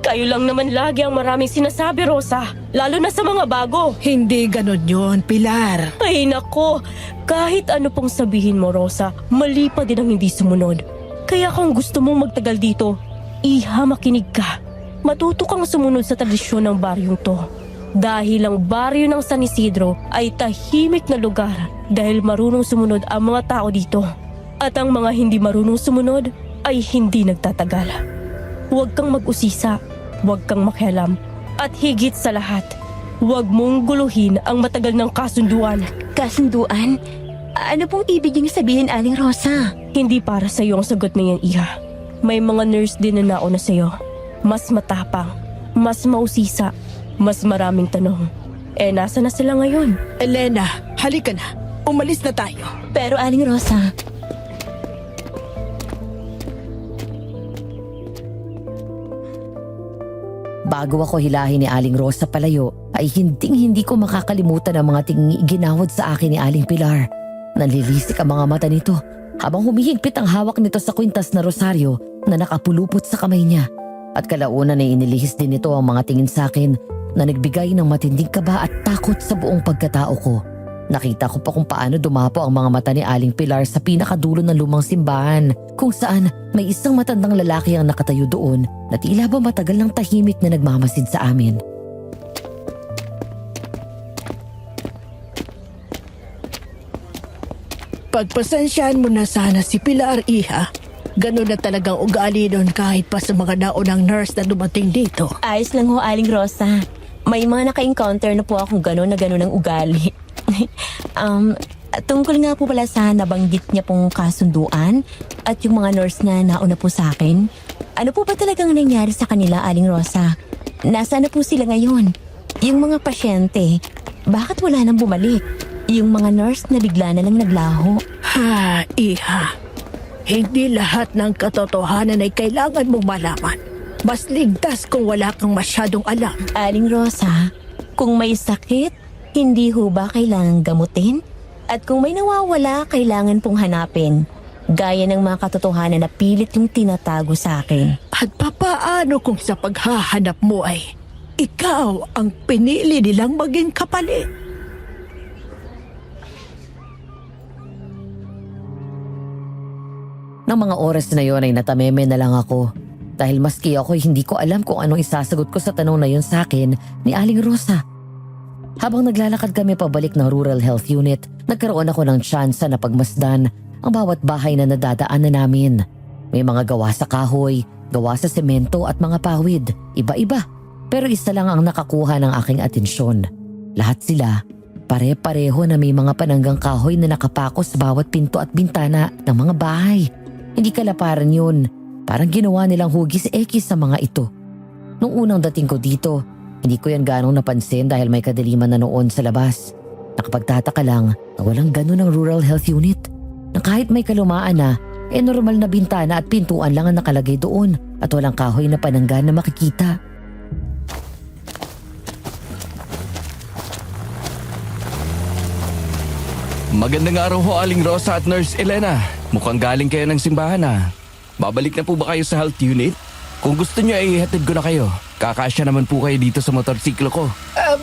Kayo lang naman lagi ang maraming sinasabi, Rosa. Lalo na sa mga bago. Hindi ganon yon, Pilar. Ay nako, kahit ano pong sabihin mo, Rosa, mali pa din ang hindi sumunod. Kaya kung gusto mong magtagal dito, Iha, makinig ka. Matuto kang sumunod sa tradisyon ng baryong to. Dahil ang baryo ng San Isidro ay tahimik na lugar dahil marunong sumunod ang mga tao dito. At ang mga hindi marunong sumunod ay hindi nagtatagal. Huwag kang mag-usisa, huwag kang makialam. At higit sa lahat, huwag mong guluhin ang matagal ng kasunduan. Kasunduan? Ano pong ibig niyong sabihin, Aling Rosa? Hindi para sa iyo ang sagot na yan, Iha. May mga nurse din na nauna sa iyo. Mas matapang, mas mausisa, mas maraming tanong. Nasa na sila ngayon? Elena, halika na. Umalis na tayo. Pero Aling Rosa, Bago ako hilahin ni Aling Rosa palayo, ay hinding-hindi ko makakalimutan ang mga tingin ginawad sa akin ni Aling Pilar. Nalilisik ang mga mata nito habang humihigpit ang hawak nito sa kwintas na rosaryo na nakapulupot sa kamay niya. At kalaunan ay inilihis din nito ang mga tingin sa akin na nagbigay ng matinding kaba at takot sa buong pagkatao ko. Nakita ko pa kung paano dumapo ang mga mata ni Aling Pilar sa pinakadulo ng lumang simbahan kung saan may isang matandang lalaki ang nakatayo doon na tila ba matagal ng tahimik na nagmamasid sa amin. Pagpasensyahan mo na sana si Pilar, Iha. Ganun na talagang ugali doon kahit pa sa mga naunang nurse na dumating dito. ayos lang ho, Aling Rosa. May mga naka-encounter na po akong gano'n na gano'n ang ugali. Tungkol nga po pala sa nabanggit niya pong kasunduan at yung mga nurse na nauna po sa akin. Ano po ba talagang nangyari sa kanila, Aling Rosa? Nasaan na po sila ngayon? Yung mga pasyente, bakit wala nang bumalik? Yung mga nurse na bigla na lang naglaho. Ha, Iha. Hindi lahat ng katotohanan ay kailangan mong malaman. Mas ligtas kung wala kang masyadong alam. Aling Rosa, kung may sakit, hindi ho ba kailangang gamutin? At kung may nawawala, kailangan pong hanapin. Gaya ng mga katotohanan na pilit yung tinatago sa akin. At papaano kung sa paghahanap mo ay ikaw ang pinili nilang maging kapalit? Nang mga oras na yon ay natameme na lang ako. Dahil maski ako hindi ko alam kung anong isasagot ko sa tanong na yun sa akin ni Aling Rosa. Habang naglalakad kami pabalik ng Rural Health Unit, nagkaroon ako ng tsansa na pagmasdan ang bawat bahay na nadadaanan namin. May mga gawa sa kahoy, gawa sa semento at mga pawid. Iba-iba. Pero isa lang ang nakakuha ng aking atensyon. Lahat sila, pare-pareho na may mga pananggang kahoy na nakapako sa bawat pinto at bintana ng mga bahay. Hindi kalaparan yun. Parang ginawa nilang hugis-ekis sa mga ito. Nung unang dating ko dito, hindi ko yan ganong napansin dahil may kadiliman na noon sa labas. Nakapagtataka lang na walang ganon ang rural health unit. Na kahit may kalumaan na, normal na bintana at pintuan lang ang nakalagay doon at walang kahoy na pananggan na makikita. Magandang araw ho, Aling Rosa at Nurse Elena. Mukhang galing kayo ng simbahan Babalik na po ba kayo sa health unit? Kung gusto nyo ay ihatid ko na kayo. Kakasya naman po kayo dito sa motorsiklo ko.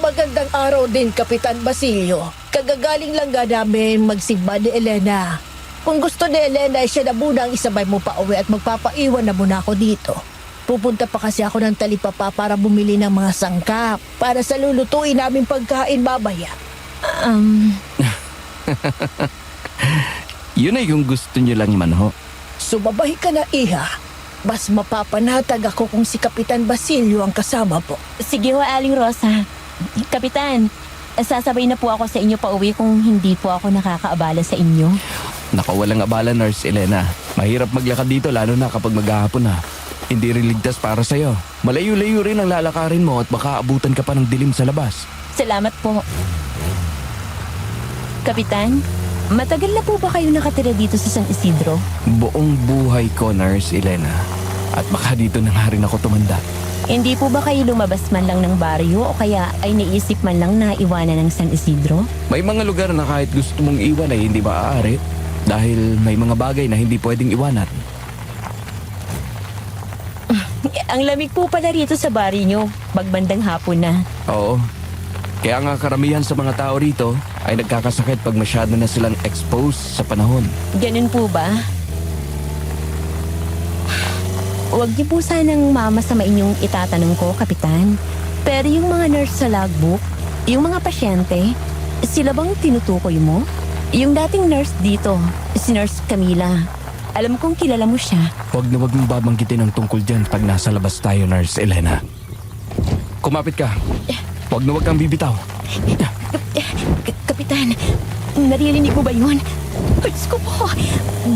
Magandang araw din, Kapitan Basilio. Kagagaling lang nga namin magsimba ni Elena. Kung gusto ni Elena, siya na muna ang isabay mo pa uwi at magpapaiwan na muna ako dito. Pupunta pa kasi ako ng Talipapa para bumili ng mga sangkap para sa lulutuin namin pagkain babaya. Yun ay yung gusto nyo lang man ho. Sumabay ka na, Iha. Mas mapapanatag ako kung si Kapitan Basilio ang kasama po. Sige ho, Aling Rosa. Kapitan, sasabay na po ako sa inyo pa uwi kung hindi po ako nakakaabala sa inyo. Nakawalang abala, Nurse Elena. Mahirap maglakad dito lalo na kapag maghahapon na. Hindi rin ligtas para sa'yo. Malayo-layo rin ang lalakarin mo at baka abutan ka pa ng dilim sa labas. Salamat po. Kapitan, matagal na po ba kayo nakatira dito sa San Isidro? Buong buhay ko, Nurse Elena. At baka dito na nga rin ako tumanda. Hindi po ba kayo lumabas man lang ng baryo o kaya ay naisip man lang na iwanan ng San Isidro? May mga lugar na kahit gusto mong iwan ay hindi maaari dahil may mga bagay na hindi pwedeng iwanan. Ang lamig po pala rito sa baryo nyo, magbandang hapon na. Oo. Kaya nga karamihan sa mga tao rito ay nagkakasakit pag masyado na silang exposed sa panahon. Ganun po ba? Huwag niyo po sanang mamasamain yung itatanong ko, Kapitan. Pero yung mga nurse sa logbook, yung mga pasyente, sila bang tinutukoy mo? Yung dating nurse dito, si Nurse Camila. Alam kong kilala mo siya. Huwag mong babanggitin ang tungkol dyan pag nasa labas tayo, Nurse Elena. Kumapit ka. Huwag kang bibitaw. Kapitan, naririnig mo ba yun? Diyos ko po,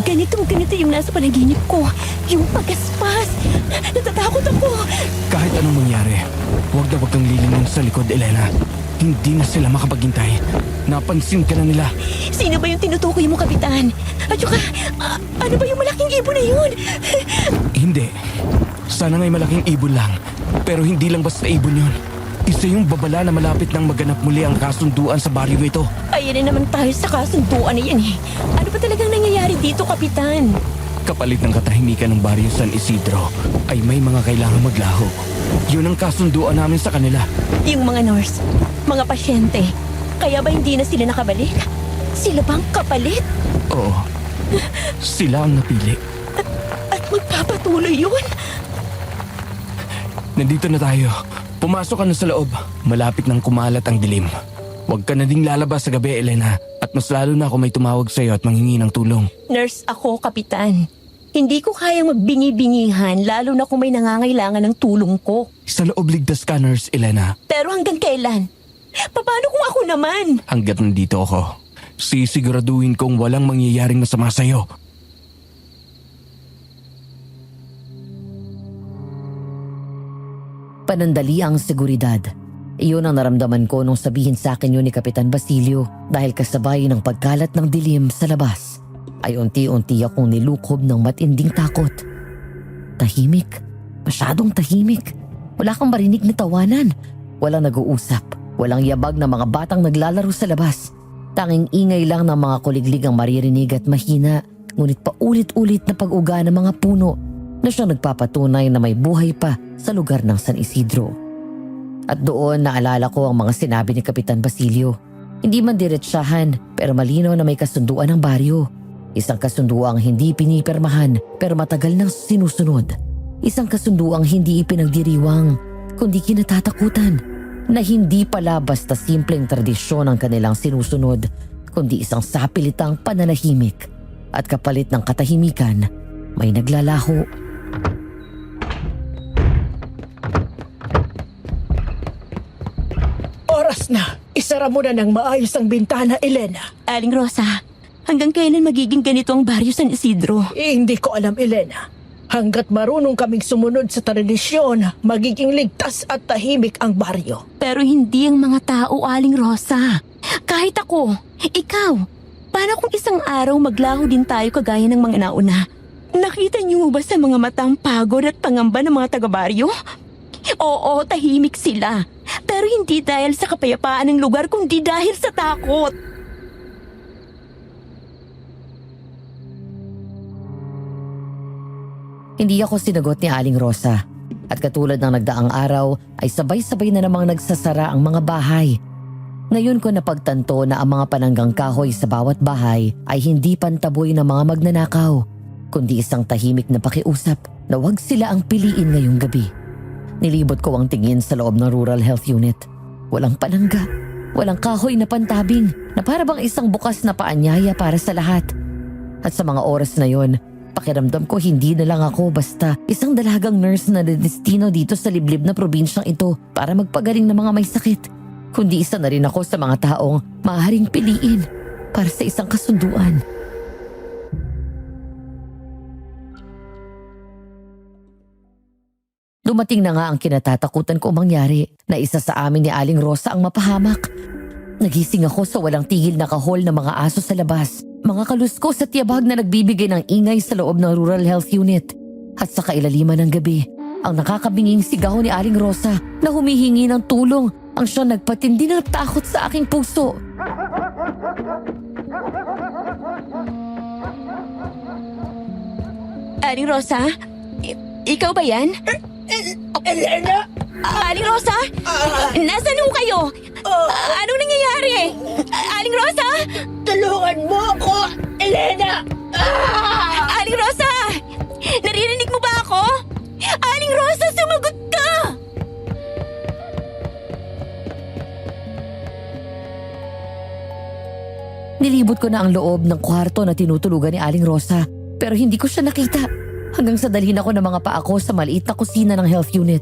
ganito yung nasa panaginip ko. Yung pagaspas. Natatakot ako. Kahit anong mangyari, huwag kang lilingon sa likod, Elena. Hindi na sila makapaghintay. Napansin ka na nila. Sino ba yung tinutukoy mo, Kapitan? At saka, ano ba yung malaking ibon na yun? Hindi. Sana nga'y malaking ibon lang. Pero hindi lang basta ibon yun. Isa yung babala na malapit nang maganap muli ang kasunduan sa baryo ito. Ayan na naman tayo sa kasunduan na yan eh. Ano ba talagang nangyayari dito, Kapitan? Kapalit ng katahimikan ng baryo San Isidro ay may mga kailangang maglaho. Yun ang kasunduan namin sa kanila. Yung mga nurse, mga pasyente, kaya ba hindi na sila nakabalik? Sila bang kapalit? Oo. Sila ang napili. At magpapatuloy yun? Nandito na tayo. Pumasok ka na sa loob. Malapit nang kumalat ang dilim. Huwag ka na ding lalabas sa gabi, Elena. At mas lalo na kung may tumawag sa'yo at manghingi ng tulong. Nurse ako, Kapitan. Hindi ko kayang magbingi-bingihan lalo na kung may nangangailangan ng tulong ko. Sa loob ligtas ka, Nurse Elena. Pero hanggang kailan? Paano kung ako naman? Hanggat nandito ako, sisiguraduhin kong walang mangyayaring masama sa'yo. Panandali ang seguridad. Iyon ang naramdaman ko nung sabihin sa akin yun ni Kapitan Basilio dahil kasabay ng pagkalat ng dilim sa labas ay unti-unti akong nilukob ng matinding takot. Tahimik. Masyadong tahimik. Wala kang marinig na tawanan. Walang nag-uusap. Walang yabag na mga batang naglalaro sa labas. Tanging ingay lang ng mga kuliglig ang maririnig at mahina, ngunit paulit-ulit na pag-uga ng mga puno na siyang nagpapatunay na may buhay pa sa lugar ng San Isidro. At doon naalala ko ang mga sinabi ni Kapitan Basilio. Hindi man diretsahan pero malinaw na may kasunduan ng baryo. Isang kasunduang hindi pinipirmahan pero matagal nang sinusunod. Isang kasunduang hindi ipinagdiriwang kundi kinatatakutan. Na hindi pala basta simpleng tradisyon ang kanilang sinusunod kundi isang sapilitang pananahimik. At kapalit ng katahimikan, may naglalaho. Oras na. Isara mo na ng maayos ang bintana, Elena. Aling Rosa, hanggang kailan magiging ganito ang baryo San Isidro? Hindi ko alam, Elena. Hanggat marunong kaming sumunod sa tradisyon, magiging ligtas at tahimik ang baryo. Pero hindi ang mga tao, Aling Rosa. Kahit ako, ikaw. Paano kung isang araw maglaho din tayo kagaya ng mga nauna? Nakita niyo ba sa mga matang pagod at pangamba ng mga taga-baryo? Oo, tahimik sila. Pero hindi dahil sa kapayapaan ng lugar, kundi dahil sa takot. Hindi ako sinagot ni Aling Rosa. At katulad ng nagdaang araw ay sabay-sabay na namang nagsasara ang mga bahay. Ngayon ko napagtanto na ang mga pananggang kahoy sa bawat bahay ay hindi pantaboy ng mga magnanakaw, kundi isang tahimik na pakiusap na wag sila ang piliin ngayong gabi. Nilibot ko ang tingin sa loob ng Rural Health Unit. Walang panangga, walang kahoy na pantabing na para bang isang bukas na paanyaya para sa lahat. At sa mga oras na yon, pakiramdam ko hindi na lang ako basta isang dalagang nurse na dedestino dito sa liblib na probinsyang ito para magpagaling ng mga may sakit. Kundi isa na rin ako sa mga taong maaaring piliin para sa isang kasunduan. Dumating na nga ang kinatatakutan ko mangyari na isa sa amin ni Aling Rosa ang mapahamak. Nagising ako sa walang tigil na kahol ng mga aso sa labas, mga kaluskos at tiyabag na nagbibigay ng ingay sa loob ng Rural Health Unit. At sa kailaliman ng gabi, ang nakakabinging sigaw ni Aling Rosa na humihingi ng tulong ang siyang nagpatindi ng takot sa aking puso. Aling Rosa? Ikaw ba yan? Elena! Aling Rosa? Nasaan ho kayo? Anong nangyayari? Aling Rosa? Tulungan mo ako, Elena! Aling Rosa! Naririnig mo ba ako? Aling Rosa, sumagot ka! Nilibot ko na ang loob ng kwarto na tinutulugan ni Aling Rosa pero hindi ko siya nakita. Hanggang sa dalhin ako ng mga paa ko sa maliit na kusina ng health unit.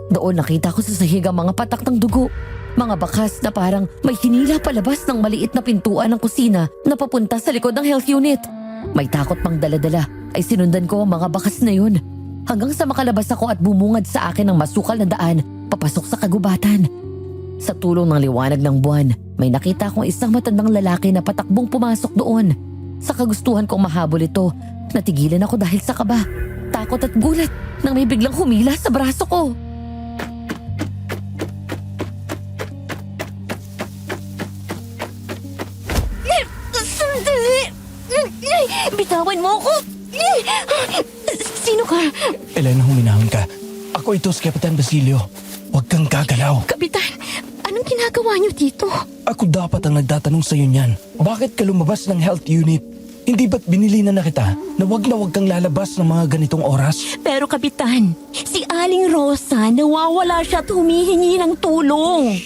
Doon nakita ko sa sahig ang mga patak ng dugo. Mga bakas na parang may hinila palabas ng maliit na pintuan ng kusina na papunta sa likod ng health unit. May takot pang daladala ay sinundan ko ang mga bakas na yun. Hanggang sa makalabas ako at bumungad sa akin ng masukal na daan papasok sa kagubatan. Sa tulong ng liwanag ng buwan, may nakita akong isang matandang lalaki na patakbong pumasok doon. Sa kagustuhan kong mahabol ito, natigilan ako dahil sa kaba, takot at gulat nang may biglang humila sa braso ko. Sandali! Bitawan mo ako! Sino ka? Elena, huminahon ka. Ako ito si Kapitan Basilio. Huwag kang gagalaw. Kapitan, anong ginagawa niyo dito? Ako dapat ang nagtatanong sa'yo niyan. Bakit ka lumabas ng health unit? Hindi ba't binili na kita na wag kang lalabas ng mga ganitong oras? Pero Kapitan, si Aling Rosa nawawala siya at humihingi ng tulong.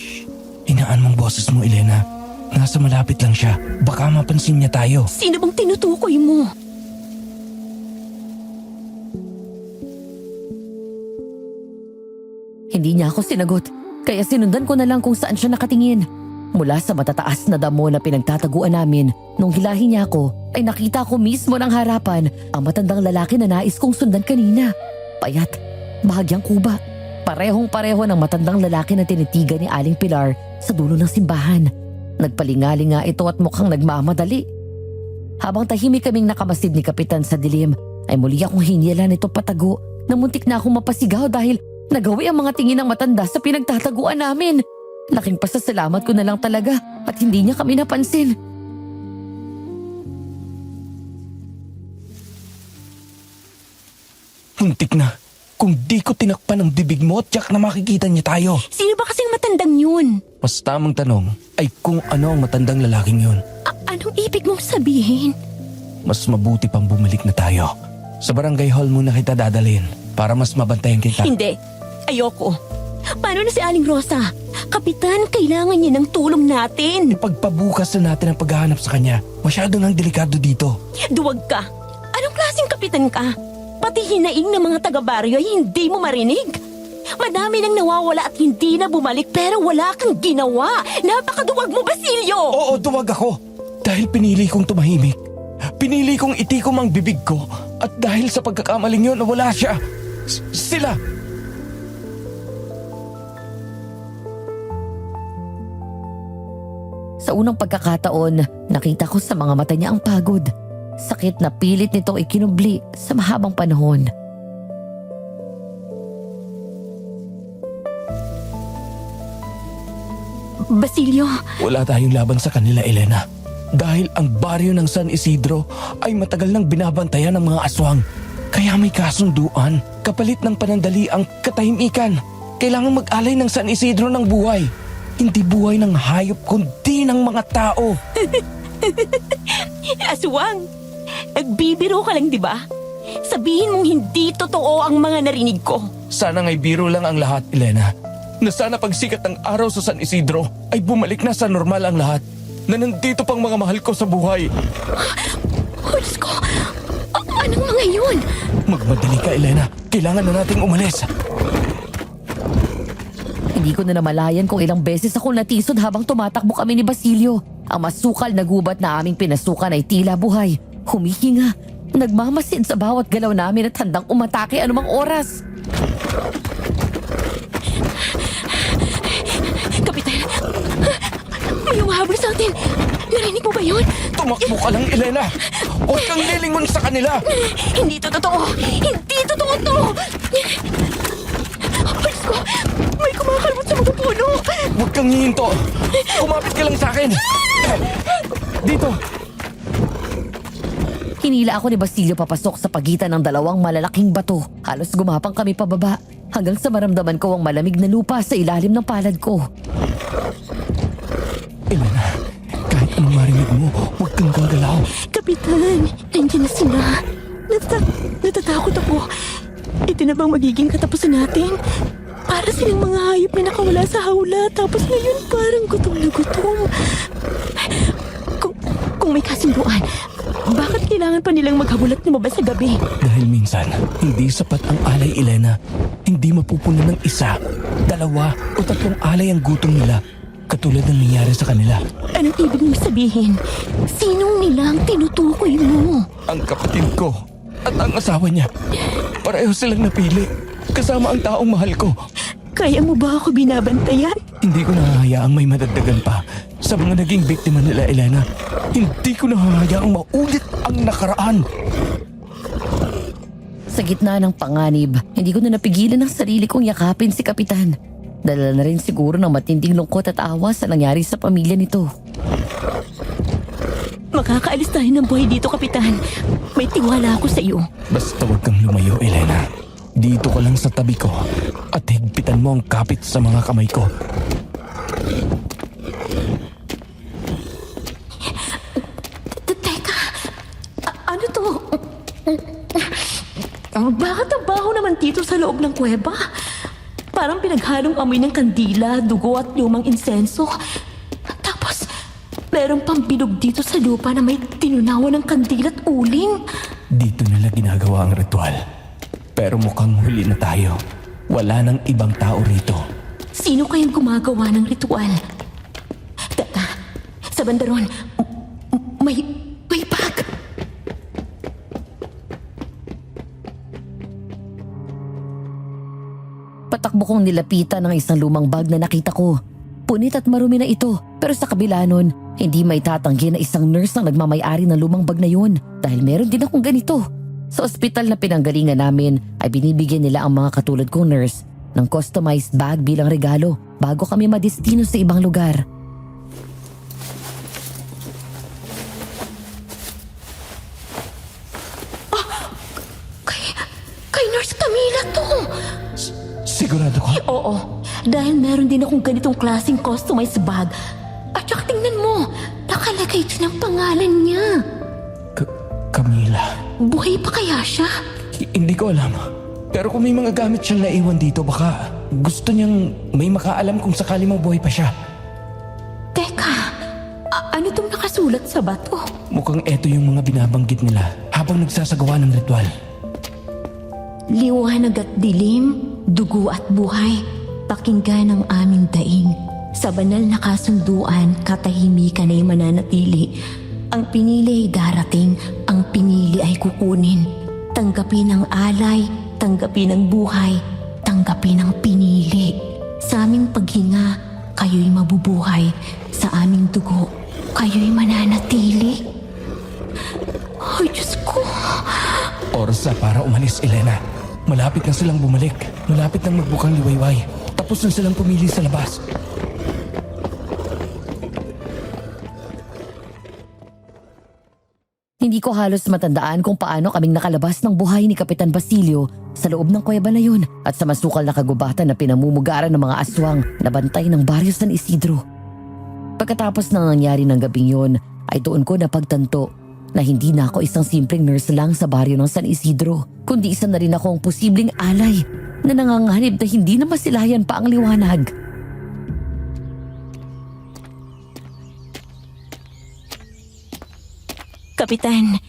Hinaan mong boses mo, Elena. Nasa malapit lang siya. Baka mapansin niya tayo. Sino bang tinutukoy mo? Hindi niya ako sinagot, kaya sinundan ko na lang kung saan siya nakatingin. Mula sa matataas na damo na pinagtataguan namin, nung hilahin niya ako, ay nakita ko mismo ng harapan ang matandang lalaki na nais kong sundan kanina. Payat, bahagyang kuba. Parehong-pareho ng matandang lalaki na tinitigan ni Aling Pilar sa dulo ng simbahan. Nagpalingali nga ito at mukhang nagmamadali. Habang tahimik kaming nakamasid ni Kapitan sa dilim, ay muli akong hinyalan ito patago na muntik na akong mapasigaw dahil nagawi ang mga tingin ng matanda sa pinagtataguan namin. Laking pasasalamat ko na lang talaga at hindi niya kami napansin. Muntik na. Kung di ko tinakpan ang bibig mo, tiyak na makikita niya tayo. Sino ba kasing matandang yun? Mas tamang tanong ay kung ano ang matandang lalaking yun. Anong ibig mong sabihin? Mas mabuti pang bumalik na tayo. Sa barangay hall muna kita dadalhin para mas mabantayan kita. Hindi. Ayoko. Paano na si Aling Rosa? Kapitan, kailangan niya ng tulong natin. Pagpabukas na natin ang paghahanap sa kanya. Masyado nang delikado dito. Duwag ka. Anong klaseng kapitan ka? Pati hinaing ng mga taga-baryo ay hindi mo marinig. Madami nang nawawala at hindi na bumalik pero wala kang ginawa. Napakaduwag mo, Basilio! Oo, duwag ako. Dahil pinili kong tumahimik. Pinili kong itikom ang bibig ko At dahil sa pagkakamaling yun, nawala siya. Sila! Sa unang pagkakataon, nakita ko sa mga mata niya ang pagod. Sakit na pilit nitong ikinubli sa mahabang panahon. Basilio, Wala tayong laban sa kanila, Elena. Dahil ang baryo ng San Isidro ay matagal nang binabantayan ng mga aswang. Kaya may kasunduan, kapalit ng panandali ang katahimikan. Kailangan mag-alay ng San Isidro ng buhay. Hindi buhay ng hayop kundi ng mga tao. aswang! Nagbibiro ka lang, di ba? Sabihin mong hindi totoo ang mga narinig ko. Sana nga'y biro lang ang lahat, Elena. Na sana pagsikat ng araw sa San Isidro ay bumalik na sa normal ang lahat. Na nandito pang mga mahal ko sa buhay. Oh, Diyos ko! Anong mga yun? Magmadali ka, Elena. Kailangan na nating umalis. Hindi ko na namalayan kung ilang beses ako natisod habang tumatakbo kami ni Basilio. Ang masukal na gubat na aming pinasukan ay tila buhay. Humihinga, nagmamasid sa bawat galaw namin at handang umatake anumang oras. Kapitan! May umahabol sa atin! Narinig mo ba yun? Tumakbo ka lang, Elena. Huwag kang lilingon sa kanila. Hindi to totoo! Hindi totoo to! Oh, Diyos ko! May kumakalabot sa mga puno! Huwag kang hihinto. Kumapit ka lang sa akin. Dito. Hinila ako ni Basilio papasok sa pagitan ng dalawang malalaking bato. Halos gumapang kami pababa hanggang sa maramdaman ko ang malamig na lupa sa ilalim ng palad ko. Elena, kahit anong marinig mo, huwag kang gagalaw. Kapitan! Nandiyan na sila! Natatakot ako. Ito na bang magiging katapusan natin? Para silang mga hayop na nakawala sa hawla tapos ngayon parang gutom na gutom. Kung may kasunduan, bakit kailangan pa nilang maghabol at lumabas sa gabi? Dahil minsan, hindi sapat ang alay, Elena. Hindi mapupunan ng isa, dalawa o tatlong alay ang gutom nila. Katulad ng nangyari sa kanila. Anong ibig mong sabihin? Sinong nila ang tinutukoy mo? Ang kapatid ko at ang asawa niya. Pareho silang napili. Kasama ang taong mahal ko. Kaya mo ba ako binabantayan? Hindi ko nahahayaang may madagdagan pa sa mga naging biktima nila, Elena. Hindi ko nahahayaang maulit ang nakaraan. Sa gitna ng panganib, hindi ko na napigilan ang sarili kong yakapin si Kapitan. Dala na rin siguro ng matinding lungkot at awa sa nangyari sa pamilya nito. Makakaalis tayo ng buhay dito, Kapitan. May tiwala ako sa iyo. Basta huwag kang lumayo, Elena. Dito ka lang sa tabi ko at higpitan mo ang kapit sa mga kamay ko. Teka, ano to? Bakit ang baho naman dito sa loob ng kuweba? Parang pinaghalong amoy ng kandila, dugo at lumang insenso. Tapos, merong pambilog dito sa lupa na may tinunawan ng kandila at uling. Dito nila ginagawa ang ritual. Pero mukhang huli na tayo. Wala nang ibang tao rito. Sino kayang gumagawa ng ritual? Teka, sa bandaron, may bag. Patakbo kong nilapitan ng isang lumang bag na nakita ko. Punit at marumi na ito, pero sa kabila nun, hindi may tatanggi na isang nurse ang nagmamayari ng lumang bag na yun dahil meron din akong ganito. Sa ospital na pinanggalingan namin ay binibigyan nila ang mga katulad kong nurse ng customized bag bilang regalo bago kami madestino sa ibang lugar. Kay Nurse Camila to. Sigurado ka? Oo, dahil meron din akong ganitong klaseng customized bag. At saka tingnan mo, nakalagay din ang pangalan niya. Camila. Buhay pa kaya siya? Hindi ko alam. Pero kung may mga gamit siyang naiwan dito, baka gusto niyang may makaalam kung sakali mabuhay pa siya. Teka, ano tong nakasulat sa bato? Mukhang eto yung mga binabanggit nila habang nagsasagawa ng ritual. Liwanag at dilim, dugo at buhay, pakinggan ang aming daing. Sa banal na kasunduan, katahimikan ay mananatili. Ang pinili ay darating, ang pinili ay kukunin. Tanggapin ang alay, tanggapin ang buhay, tanggapin ang pinili. Sa aming paghinga, kayo'y mabubuhay. Sa aming dugo, kayo'y mananatili. Ay, Diyos ko. Oras na para umalis, Elena. Malapit na silang bumalik. Malapit nang magbukang liwayway. Tapos na silang pumili sa labas. Hindi ko halos matandaan kung paano kaming nakalabas ng buhay ni Kapitan Basilio sa loob ng kuweba na yun at sa masukal na kagubatan na pinamumugaran ng mga aswang na bantay ng Baryo San Isidro. Pagkatapos ng nangyari ng gabing yun, ay doon ko napagtanto na hindi na ako isang simpleng nurse lang sa baryo ng San Isidro, kundi isa na rin ako ang posibleng alay na nanganganib na hindi na masilayan pa ang liwanag. Kapitan,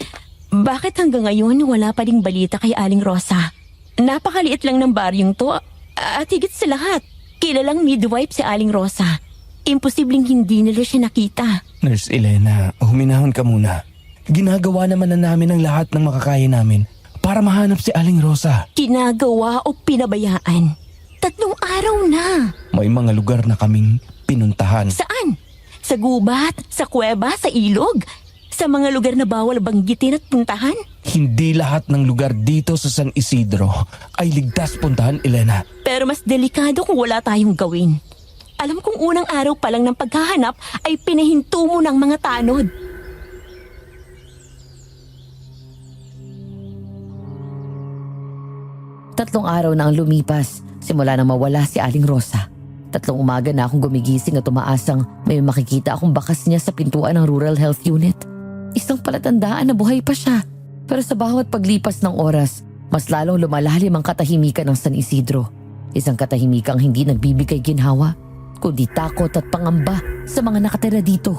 bakit hanggang ngayon wala pa ding balita kay Aling Rosa? Napakaliit lang ng baryong to at higit sa lahat, kilalang midwife si Aling Rosa. Imposibleng hindi nila siya nakita. Nurse Elena, huminahon ka muna. Ginagawa naman na namin ang lahat ng makakaya namin para mahanap si Aling Rosa. Kinagawa o pinabayaan? 3 araw na. May mga lugar na kaming pinuntahan. Saan? Sa gubat? Sa kuweba? Sa ilog? Sa mga lugar na bawal banggitin at puntahan? Hindi lahat ng lugar dito sa San Isidro ay ligtas puntahan, Elena. Pero mas delikado kung wala tayong gawin. Alam kong unang araw pa lang ng paghahanap ay pinahinto mo ng mga tanod. Tatlong araw na ang lumipas simula nang mawala si Aling Rosa. 3 umaga na akong gumigising at umaasang may makikita akong bakas niya sa pintuan ng Rural Health Unit. Isang palatandaan na buhay pa siya. Pero sa bawat paglipas ng oras, mas lalong lumalalim ang katahimikan ng San Isidro. Isang katahimikang hindi nagbibigay ginhawa, kundi takot at pangamba sa mga nakatira dito.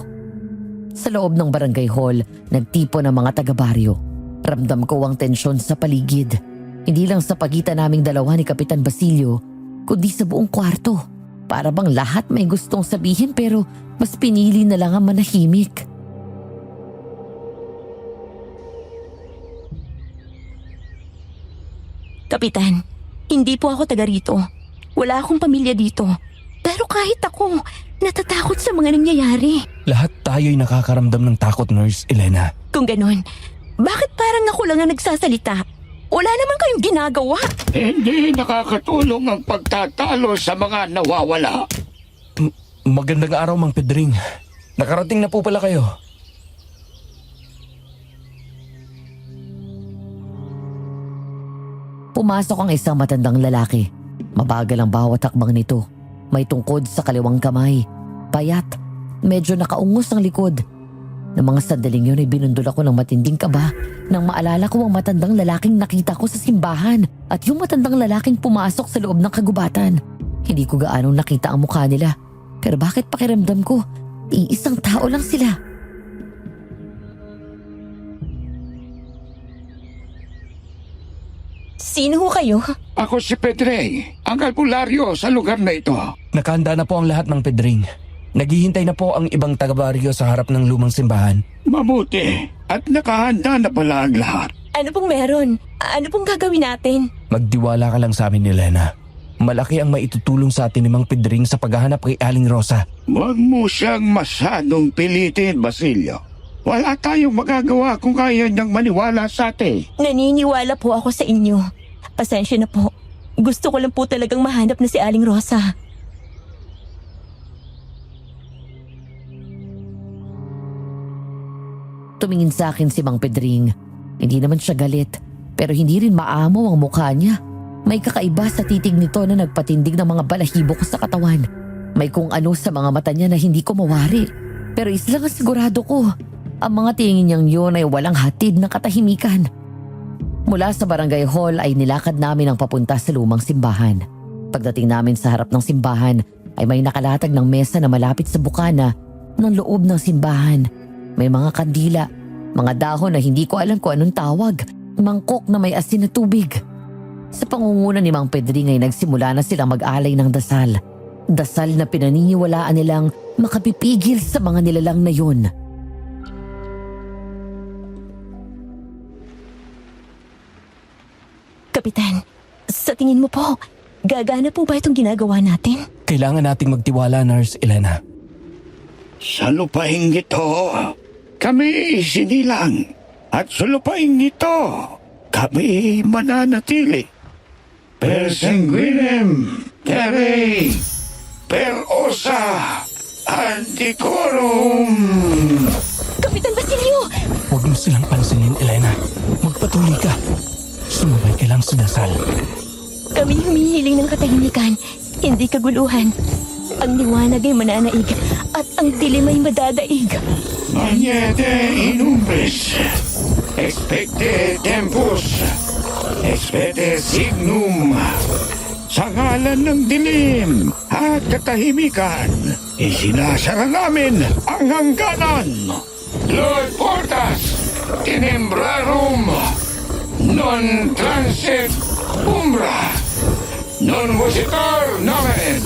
Sa loob ng barangay hall, nagtipon ang mga taga-baryo. Ramdam ko ang tensyon sa paligid. Hindi lang sa pagitan naming dalawa ni Kapitan Basilio, kundi sa buong kwarto. Para bang lahat may gustong sabihin pero mas pinili na lang ang manahimik. Kapitan, hindi po ako taga rito. Wala akong pamilya dito. Pero kahit ako, natatakot sa mga nangyayari. Lahat tayo'y nakakaramdam ng takot, Nurse Elena. Kung ganon, bakit parang ako lang ang nagsasalita? Wala naman kayong ginagawa. Hindi nakakatulong ang pagtatalo sa mga nawawala. Magandang araw, Mang Pedring. Nakarating na po pala kayo. Pumasok ang isang matandang lalaki. Mabagal ang bawat hakbang nito. May tungkod sa kaliwang kamay. Payat. Medyo nakaungos ang likod. Ng mga sandaling yun ay binundol ako ng matinding kaba nang maalala ko ang matandang lalaking nakita ko sa simbahan at yung matandang lalaking pumasok sa loob ng kagubatan. Hindi ko gaanong nakita ang mukha nila. Pero bakit pakiramdam ko, iisang tao lang sila. Sino ho kayo? Ako si Pedre, ang albularyo sa lugar na ito. Nakahanda na po ang lahat, Mang Pedring. Naghihintay na po ang ibang taga-baryo sa harap ng lumang simbahan. Mabuti at nakahanda na pala ang lahat. Ano pong meron? Ano pong gagawin natin? Magtiwala ka lang sa amin, Elena. Malaki ang maitutulong sa atin ni Mang Pedring sa paghahanap kay Aling Rosa. Huwag mo siyang masyadong pilitin, Basilio. Wala tayong magagawa kung kaya niyang maniwala sa atin. Naniniwala po ako sa inyo. Pasensya na po. Gusto ko lang po talagang mahanap na si Aling Rosa. Tumingin sa akin si Mang Pedring. Hindi naman siya galit, pero hindi rin maamo ang mukha niya. May kakaiba sa titig nito na nagpatindig ng mga balahibo ko sa katawan. May kung ano sa mga mata niya na hindi ko mawari. Pero isa lang ang sigurado ko, ang mga tingin niyang yun ay walang hatid ng katahimikan. Mula sa barangay hall ay nilakad namin ang papunta sa lumang simbahan. Pagdating namin sa harap ng simbahan ay may nakalatag ng mesa na malapit sa bukana ng loob ng simbahan. May mga kandila, mga dahon na hindi ko alam kung anong tawag, mangkok na may asin na tubig. Sa pangunguna ni Mang Pedring ay nagsimula na silang mag-alay ng dasal. Dasal na pinaniniwalaan nilang makapipigil sa mga nilalang na yun. Kapitan, sa tingin mo po, gagana po ba itong ginagawa natin? Kailangan nating magtiwala, Nurse Elena. Sa lupaing ito, kami isinilang. At sa lupaing ito, kami mananatili. Per sanguinem, terre, per osa, anticorum. Kapitan Basilio! Huwag mo silang pansinin, Elena. Magpatuloy ka. Sumabay ka lang sa dasal. Kami humihiling ng katahimikan, hindi kaguluhan. Ang liwanag ay mananaig at ang dilim ay madadaig. Magnete in umbris, expecte tempus, expecte signum. Sa ngalan ng dilim at katahimikan, isinasara namin ang hangganan. Lord Portas, tenebrarum, non transit umbra, non visitor nomen.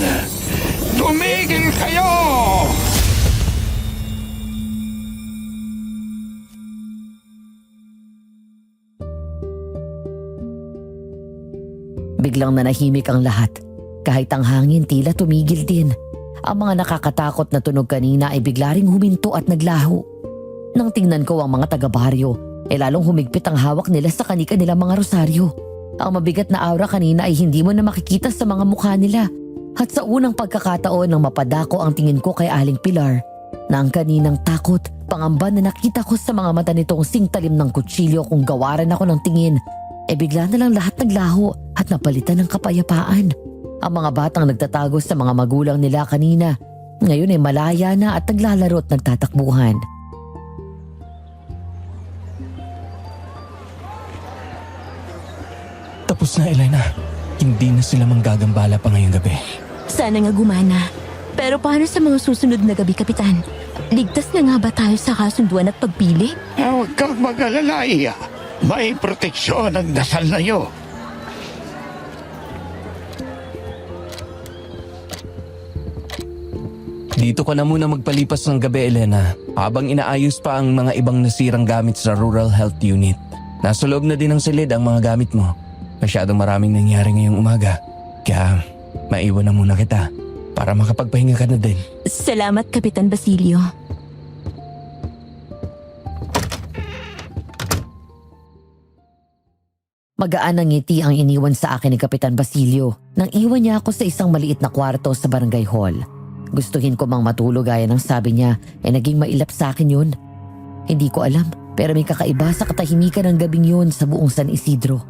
Tumigil kayo! Biglang nanahimik ang lahat. Kahit ang hangin tila tumigil din. Ang mga nakakatakot na tunog kanina ay bigla ring huminto at naglaho. Nang tingnan ko ang mga taga-baryo, lalong humigpit ang hawak nila sa kani-kanilang mga rosaryo. Ang mabigat na aura kanina ay hindi mo na makikita sa mga mukha nila. At sa unang pagkakataon nang mapadako ang tingin ko kay Aling Pilar, na ang kaninang takot, pangamba na nakita ko sa mga mata nitong singtalim ng kutsilyo kung gawaran ako ng tingin, bigla na lang lahat naglaho at napalitan ng kapayapaan. Ang mga batang nagtatago sa mga magulang nila kanina, ngayon ay malaya na at naglalaro at nagtatakbuhan. Tapos na, Elena. Hindi na sila manggagambala pa ngayong gabi. Sana nga gumana. Pero paano sa mga susunod na gabi, Kapitan? Ligtas na nga ba tayo sa kasunduan at pagpili? Huwag kang mag-alala, Iya. May proteksyon ang dasal na iyo. Dito ka na muna magpalipas ng gabi, Elena, habang inaayos pa ang mga ibang nasirang gamit sa Rural Health Unit. Nasa loob na din ng silid ang mga gamit mo. Masyadong maraming nangyari ngayong umaga. Kaya maiwan na muna kita para makapagpahinga ka na din. Salamat, Kapitan Basilio. Magaan ang ngiti ang iniwan sa akin ni Kapitan Basilio nang iwan niya ako sa isang maliit na kwarto sa barangay hall. Gustuhin ko mang matulog gaya ng sabi niya naging mailap sa akin yun. Hindi ko alam pero may kakaiba sa katahimikan ng gabing yun sa buong San Isidro.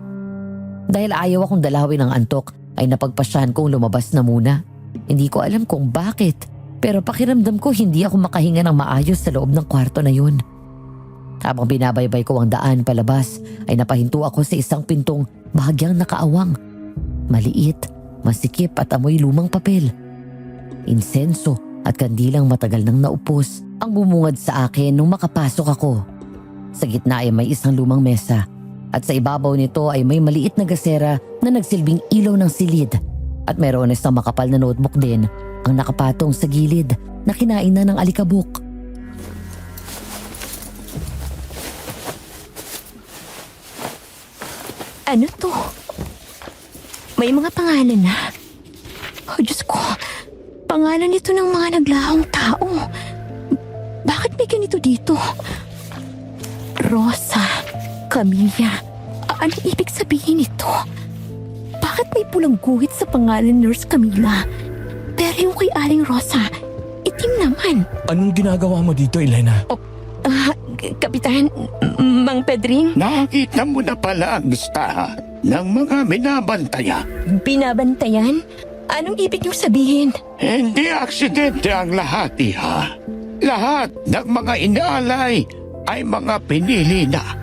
Dahil ayaw akong dalawin ng antok ay napagpasyahan kong lumabas na muna. Hindi ko alam kung bakit pero pakiramdam ko hindi ako makahinga ng maayos sa loob ng kwarto na yun. Habang binabaybay ko ang daan palabas ay napahinto ako sa isang pintong bahagyang nakaawang. Maliit, masikip at amoy lumang papel. Insenso at kandilang matagal nang naupos ang bumungad sa akin nung makapasok ako. Sa gitna ay may isang lumang mesa at sa ibabaw nito ay may maliit na gasera na nagsilbing ilaw ng silid at mayroon isang makapal na notebook din ang nakapatong sa gilid na kinain na ng alikabok. Ano to? May mga pangalan na. Oh, Diyos ko. Pangalan ito ng mga naglahong tao. Bakit may ganito dito? Rosa, Camilla. Ano ibig sabihin ito? Bakit may pulang guhit sa pangalan Nurse Camilla? Pero yung kay Aling Rosa, itim naman. Anong ginagawa mo dito, Elena? Kapitan, Mang Pedring? Nakita mo na pala ang listahan ng mga binabantaya. Binabantayan? Anong ibig niyong sabihin? Hindi aksidente ang lahat, Iha. Lahat ng mga inaalay ay mga pinili na.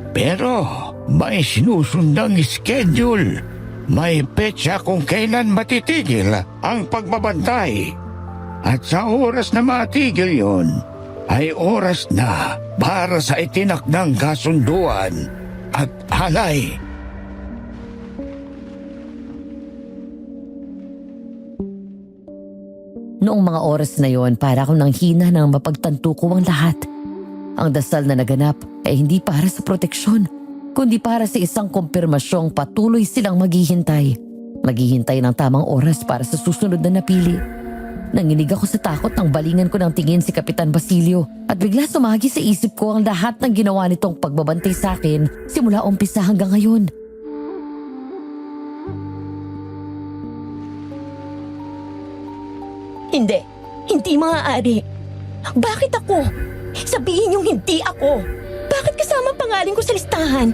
Pero may sinusundang schedule. May petsa kung kailan matitigil ang pagbabantay. At sa oras na matigil yon, ay oras na para sa itinakdang kasunduan at alay. Noong mga oras na yon, para akong nanghina nang mapagtanto ko ang lahat. Ang dasal na naganap ay hindi para sa proteksyon, kundi para sa isang kumpirmasyong patuloy silang maghihintay. Maghihintay ng tamang oras para sa susunod na napili. Nanginig ako sa takot nang balingan ko ng tingin si Kapitan Basilio at bigla sumagi sa isip ko ang lahat ng ginawa nitong pagbabantay sa akin simula umpisa hanggang ngayon. Hindi. Hindi maaari. Bakit ako? Sabihin yung hindi ako. Bakit kasama ang pangalan ko sa listahan?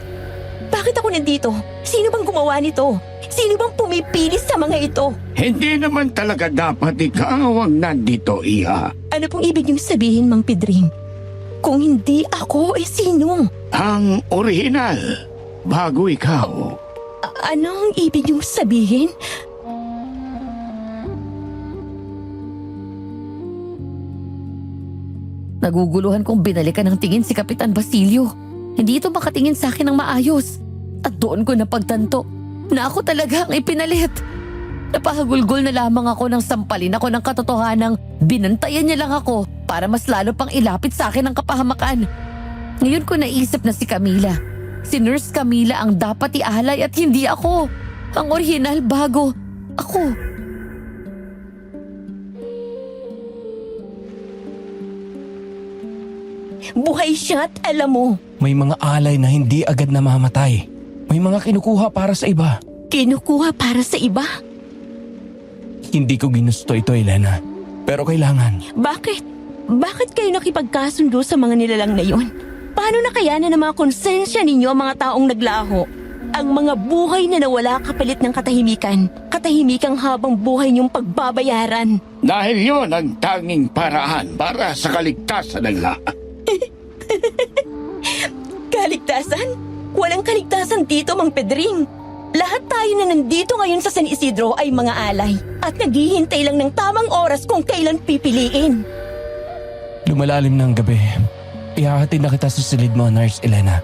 Bakit ako nandito? Sino bang gumawa nito? Sino bang pumipili sa mga ito? Hindi naman talaga dapat ikaw ang nandito, Iha. Ano pong ibig niyong sabihin, Mang Pedring? Kung hindi ako, sino? Ang orihinal, bago ikaw. Ano ang ibig niyong sabihin? Naguguluhan kong binalikan ng tingin si Kapitan Basilio. Hindi ito makatingin sa akin ng maayos. At doon ko napagtanto na ako talaga ang ipinalit. Napahagulgol na lamang ako nang sampalin ako ng katotohanang binantayan niya lang ako para mas lalo pang ilapit sa akin ang kapahamakan. Ngayon ko naisip na si Camila. Si Nurse Camila ang dapat ialay at hindi ako. Ang orihinal bago ako. Buhay siya at alam mo. May mga alay na hindi agad namamatay. May mga kinukuha para sa iba. Kinukuha para sa iba. Hindi ko ginusto ito, Elena. Pero kailangan. Bakit? Bakit kayo nakipagkasundo sa mga nilalang na yon? Paano nakayanan ng mga konsensya ninyo ang mga taong naglaho? Ang mga buhay na nawala kapalit ng katahimikan. Katahimikang habang buhay niyong pagbabayaran. Dahil yon ang tanging paraan para sa kaligtasan ng lahat. Kaligtasan? Walang kaligtasan dito, Mang Pedring. Lahat tayo na nandito ngayon sa San Isidro ay mga alay at naghihintay lang ng tamang oras kung kailan pipiliin. Lumalalim ng gabi. Ihahatid na kita sa silid mo, Nurse Elena.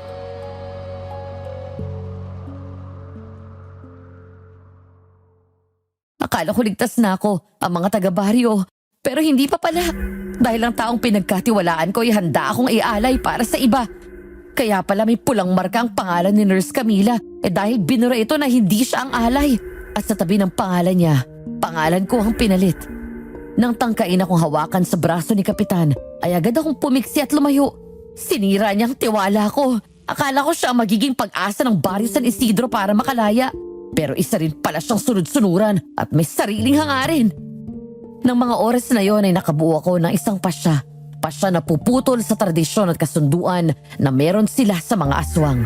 Akala ko ligtas na ako, ang mga taga-baryo. Pero hindi pa pala. Dahil ang taong pinagkatiwalaan ko ay handa akong ialay para sa iba. Kaya pala may pulang marka ang pangalan ni Nurse Camila dahil binura ito na hindi siya ang alay. At sa tabi ng pangalan niya, pangalan ko ang pinalit. Nang tangkain akong hawakan sa braso ni Kapitan, ay agad akong pumiksi at lumayo. Sinira niyang tiwala ko. Akala ko siya ang magiging pag-asa ng baryo San Isidro para makalaya. Pero isa rin pala siyang sunod-sunuran at may sariling hangarin. Nang mga oras na yon ay nakabuo ako ng isang pasya. Pasya na puputol sa tradisyon at kasunduan na meron sila sa mga aswang.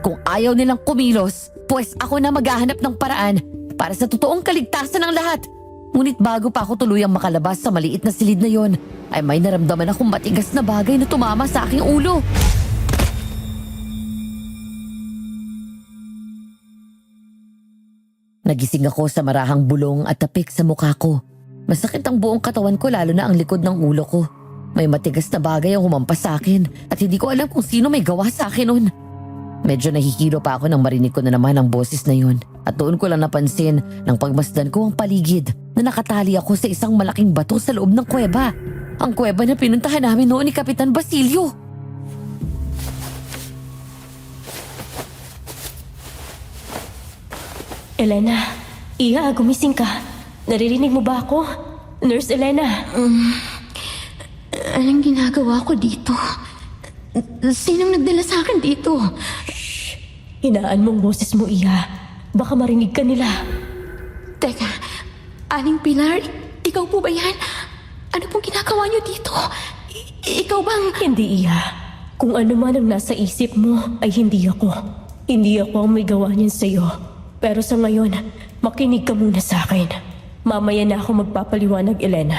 Kung ayaw nilang kumilos, pues ako na maghahanap ng paraan para sa totoong kaligtasan ng lahat. Ngunit bago pa ako tuluyang makalabas sa maliit na silid na yon, ay may naramdaman akong matigas na bagay na tumama sa aking ulo. Nagising ako sa marahang bulong at tapik sa mukha ko. Masakit ang buong katawan ko lalo na ang likod ng ulo ko. May matigas na bagay ang humampas sa akin at hindi ko alam kung sino may gawa sa akin nun. Medyo nahihilo pa ako nang marinig ko na naman ang boses na yun. At doon ko lang napansin nang pagmasdan ko ang paligid na nakatali ako sa isang malaking bato sa loob ng kuweba. Ang kuweba na pinuntahan namin noon ni Kapitan Basilio. Elena, Iha, gumising ka. Naririnig mo ba ako? Nurse Elena. Anong ginagawa ko dito? Sinong nagdala sa akin dito? Hinaan mong boses mo, Iha. Baka marinig ka nila. Teka, Aling Pilar, ikaw po ba yan? Ano pong ginagawa niyo dito? Ikaw bang... Hindi, Iha. Kung ano man ang nasa isip mo, ay hindi ako. Hindi ako ang may gawa niyan sa'yo. Pero sa ngayon, makinig ka muna sa akin. Mamaya na ako magpapaliwanag, Elena.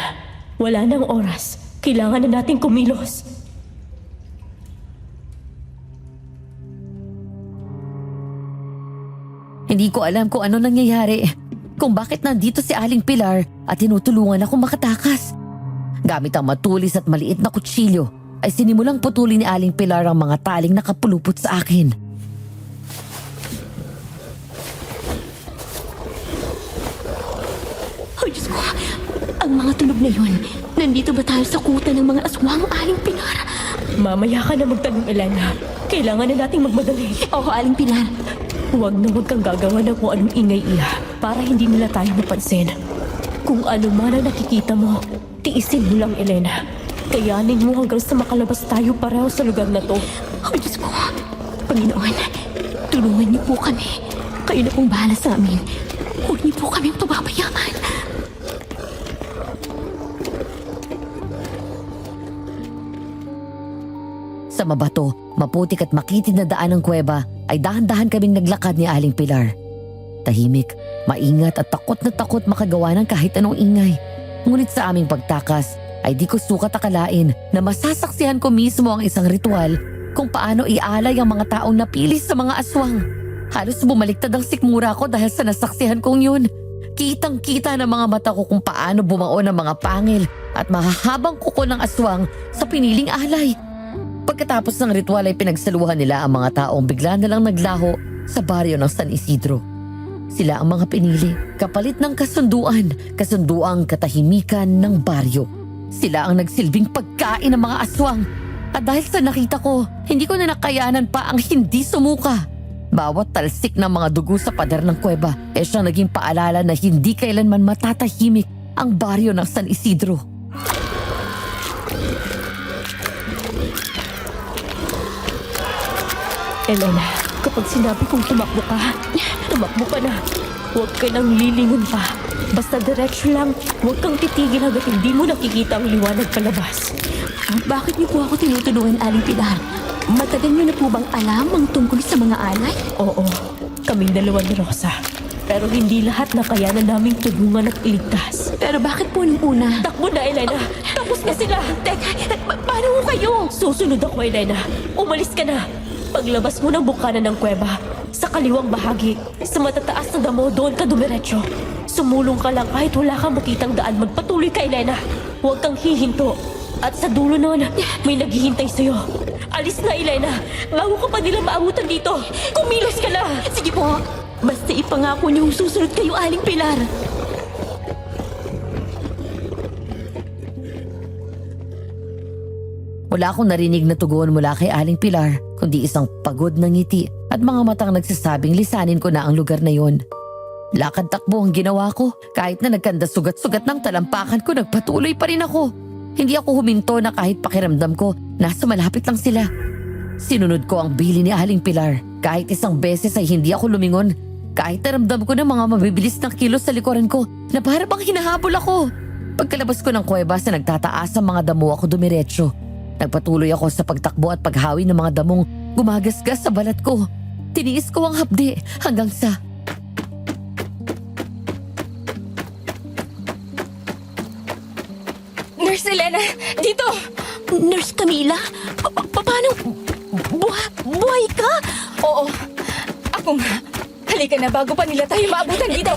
Wala nang oras. Kailangan na nating kumilos. Hindi ko alam kung ano nangyayari. Kung bakit nandito si Aling Pilar at tinutulungan akong makatakas. Gamit ang matulis at maliit na kutsilyo, ay sinimulang putulin ni Aling Pilar ang mga taling nakapulupot sa akin. Ay, Diyos ko! Ang mga tunog na yun, nandito ba tayo sa kuta ng mga aswang, Aling Pilar? Mamaya ka na magtanong, Elena. Kailangan na nating magmadali. Oo, Aling Pilar. Huwag na huwag kang gagawa ng kung anong ingay iya para hindi nila tayo mapansin. Kung ano man ang nakikita mo, tiisin mo lang, Elena. Kayanin mo hanggang sa makalabas tayo pareho sa lugar na to. Oh, Diyos ko. Panginoon, tulungan niyo po kami. Kayo na pong bahala sa amin. Huwag niyo po kami pababayaan. Sa mabato, maputik at makitid na daan ng kuweba ay dahan-dahan kaming naglakad ni Aling Pilar. Tahimik, maingat at takot na takot makagawa ng kahit anong ingay. Ngunit sa aming pagtakas ay di ko sukat akalain na masasaksihan ko mismo ang isang ritual kung paano ialay ang mga taong napili sa mga aswang. Halos bumaliktad ang sikmura ko dahil sa nasaksihan kong yun. Kitang-kita ng mga mata ko kung paano bumao ng mga pangil at mahahabang kuko ng aswang sa piniling alay. Pagkatapos ng ritual ay pinagsaluhan nila ang mga taong bigla na lang naglaho sa baryo ng San Isidro. Sila ang mga pinili, kapalit ng kasunduang katahimikan ng baryo. Sila ang nagsilbing pagkain ng mga aswang. At dahil sa nakita ko, hindi ko na nakayanan pa ang hindi sumuka. Bawat talsik ng mga dugo sa pader ng kuweba ay siyang naging paalala na hindi kailanman matatahimik ang baryo ng San Isidro. Elena, kapag sinabi kong tumakbo ka na. Huwag ka nang lilingon pa. Basta diretsyo lang, huwag kang titigil hanggat hindi mo nakikita ang liwanag palabas. Bakit niyo po ako tinutulungan, Aling Pilar? Matagal niyo na po bang alam ang tungkol sa mga alay? Oo, kaming dalawa ni Rosa. Pero hindi lahat na kayanan naming tulungan at iligtas. Pero bakit po nung una? Takbo na, Elena! Tapos na sila! Teka, paano ko kayo? Susunod ako, Elena. Umalis ka na! Paglabas mo ng bukana ng kuweba, sa kaliwang bahagi, sa matataas na damo, doon ka dumiretso. Sumulong ka lang kahit wala kang makitang daan. Magpatuloy ka, Elena. Huwag kang hihinto. At sa dulo nun, may naghihintay sa'yo. Alis na, Elena. Bago ka pa nila maabutan dito. Kumilos ka na! Sige po, basta ipangako niyong susunod kayo, Aling Pilar. Wala akong narinig na tugon mula kay Aling Pilar, kundi isang pagod na ngiti at mga matang nagsasabing lisanin ko na ang lugar na yon. Lakad takbo ang ginawa ko. Kahit na nagkanda sugat-sugat ng talampakan ko, nagpatuloy pa rin ako. Hindi ako huminto na kahit pakiramdam ko nasa malapit lang sila. Sinunod ko ang bili ni Aling Pilar. Kahit isang beses ay hindi ako lumingon. Kahit naramdam ko ng mga mabibilis na kilos sa likuran ko na para bang hinahabol ako. Pagkalabas ko ng kuweba sa nagtataas ang mga damo, ako dumiretso. Nagpatuloy ako sa pagtakbo at paghawi ng mga damong gumagasgas sa balat ko. Tiniis ko ang hapdi hanggang sa... Nurse Elena, dito! Nurse Camila? Paano? Buhay ka? Oo, ako nga. Halika na bago pa nila tayo maabutan dito.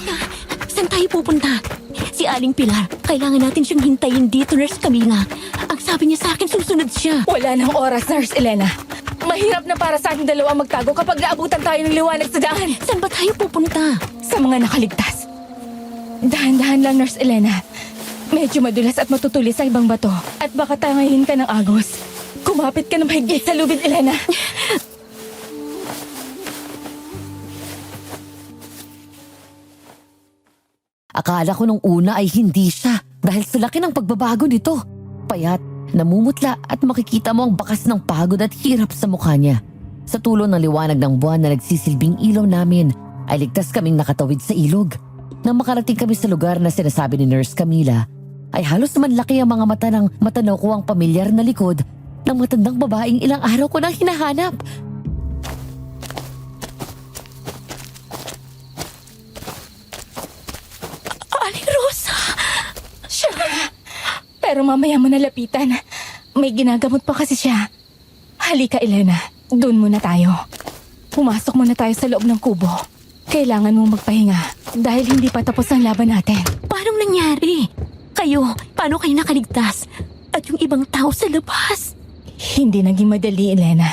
Saan tayo pupunta? Si Aling Pilar, kailangan natin siyang hintayin dito, Nurse Camila. Ang sabi niya sa akin, susunod siya. Wala nang oras, Nurse Elena. Mahirap na para sa ating dalawa magtago kapag naabutan tayo ng liwanag sa daan. Saan ba tayo pupunta? Sa mga nakaligtas. Dahan-dahan lang, Nurse Elena. Medyo madulas at matutulis sa ibang bato. At baka tangayin ka ng agos. Kumapit ka ng mahigit sa lubid, Elena. Akala ko nung una ay hindi siya dahil sa laki ng pagbabago nito. Payat, namumutla at makikita mo ang bakas ng pagod at hirap sa mukha niya. Sa tulong ng liwanag ng buwan na nagsisilbing ilaw namin, ay ligtas kaming nakatawid sa ilog. Nang makarating kami sa lugar na sinasabi ni Nurse Camila, ay halos manlaki ang mga mata ng matanaw ko ang pamilyar na likod ng matandang babaeng ilang araw ko nang hinahanap. Aling Rosa! Siya. Pero mamaya mo nalapitan. May ginagamot pa kasi siya. Halika, Elena. Doon muna tayo. Pumasok muna tayo sa loob ng kubo. Kailangan mong magpahinga dahil hindi pa tapos ang laban natin. Paano nangyari? Kayo, paano kayo nakaligtas? At yung ibang tao sa labas? Hindi naging madali, Elena.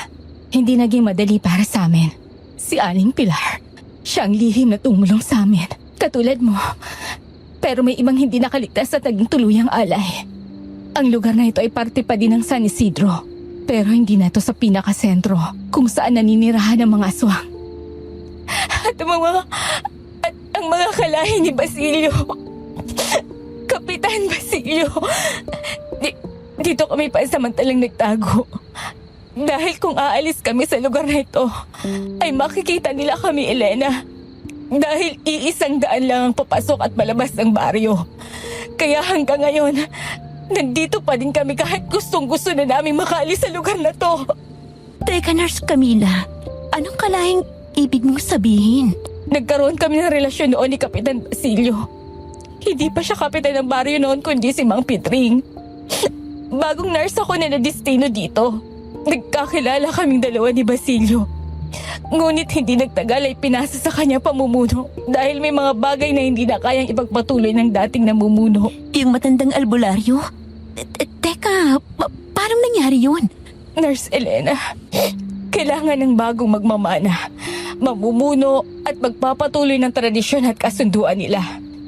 Hindi naging madali para sa amin. Si Aling Pilar, siya ang lihim na tumulong sa amin. Katulad mo. Pero may ibang hindi nakaligtas at naging tuluyang alay. Ang lugar na ito ay parte pa din ng San Isidro. Pero hindi na to sa pinakasentro kung saan naninirahan ang mga aswang. At ang mga kalahi ni Basilio. Kapitan Basilio. Dito kami pansamantalang nagtago. Dahil kung aalis kami sa lugar na ito, ay makikita nila kami, Elena. Dahil 100 lang ang papasok at palabas ng baryo. Kaya hanggang ngayon, nandito pa din kami kahit gustong-gusto na namin makaalis sa lugar na to. Teka, Nurse Camila. Anong kalahing ibig mong sabihin? Nagkaroon kami ng relasyon noon ni Kapitan Basilio. Hindi pa siya kapitan ng baryo noon kundi si Mang Pitring. Bagong nurse ako na nadistino dito. Nagkakilala kaming dalawa ni Basilio. Ngunit hindi nagtagal ay pinasa sa kanya pamumuno dahil may mga bagay na hindi na kayang ipagpatuloy ng dating namumuno. Yung matandang albularyo? Teka, paano nangyari yun? Nurse Elena, kailangan ng bagong magmamana, mamumuno at magpapatuloy ng tradisyon at kasunduan nila.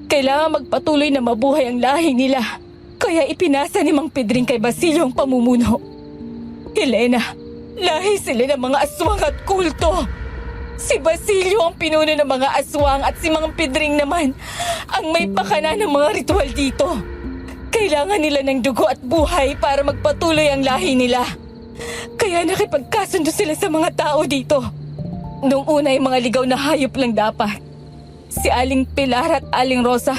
Kailangan magpatuloy na mabuhay ang lahi nila. Kaya ipinasa ni Mang Pedring kay Basilio ang pamumuno. Elena, lahi sila ng mga aswang at kulto. Si Basilio ang pinuno ng mga aswang at si Mang Pedring naman ang may pakana ng mga ritual dito. Kailangan nila ng dugo at buhay para magpatuloy ang lahi nila. Kaya nakipagkasundo sila sa mga tao dito. Noong una ay mga ligaw na hayop lang dapat. Si Aling Pilar at Aling Rosa,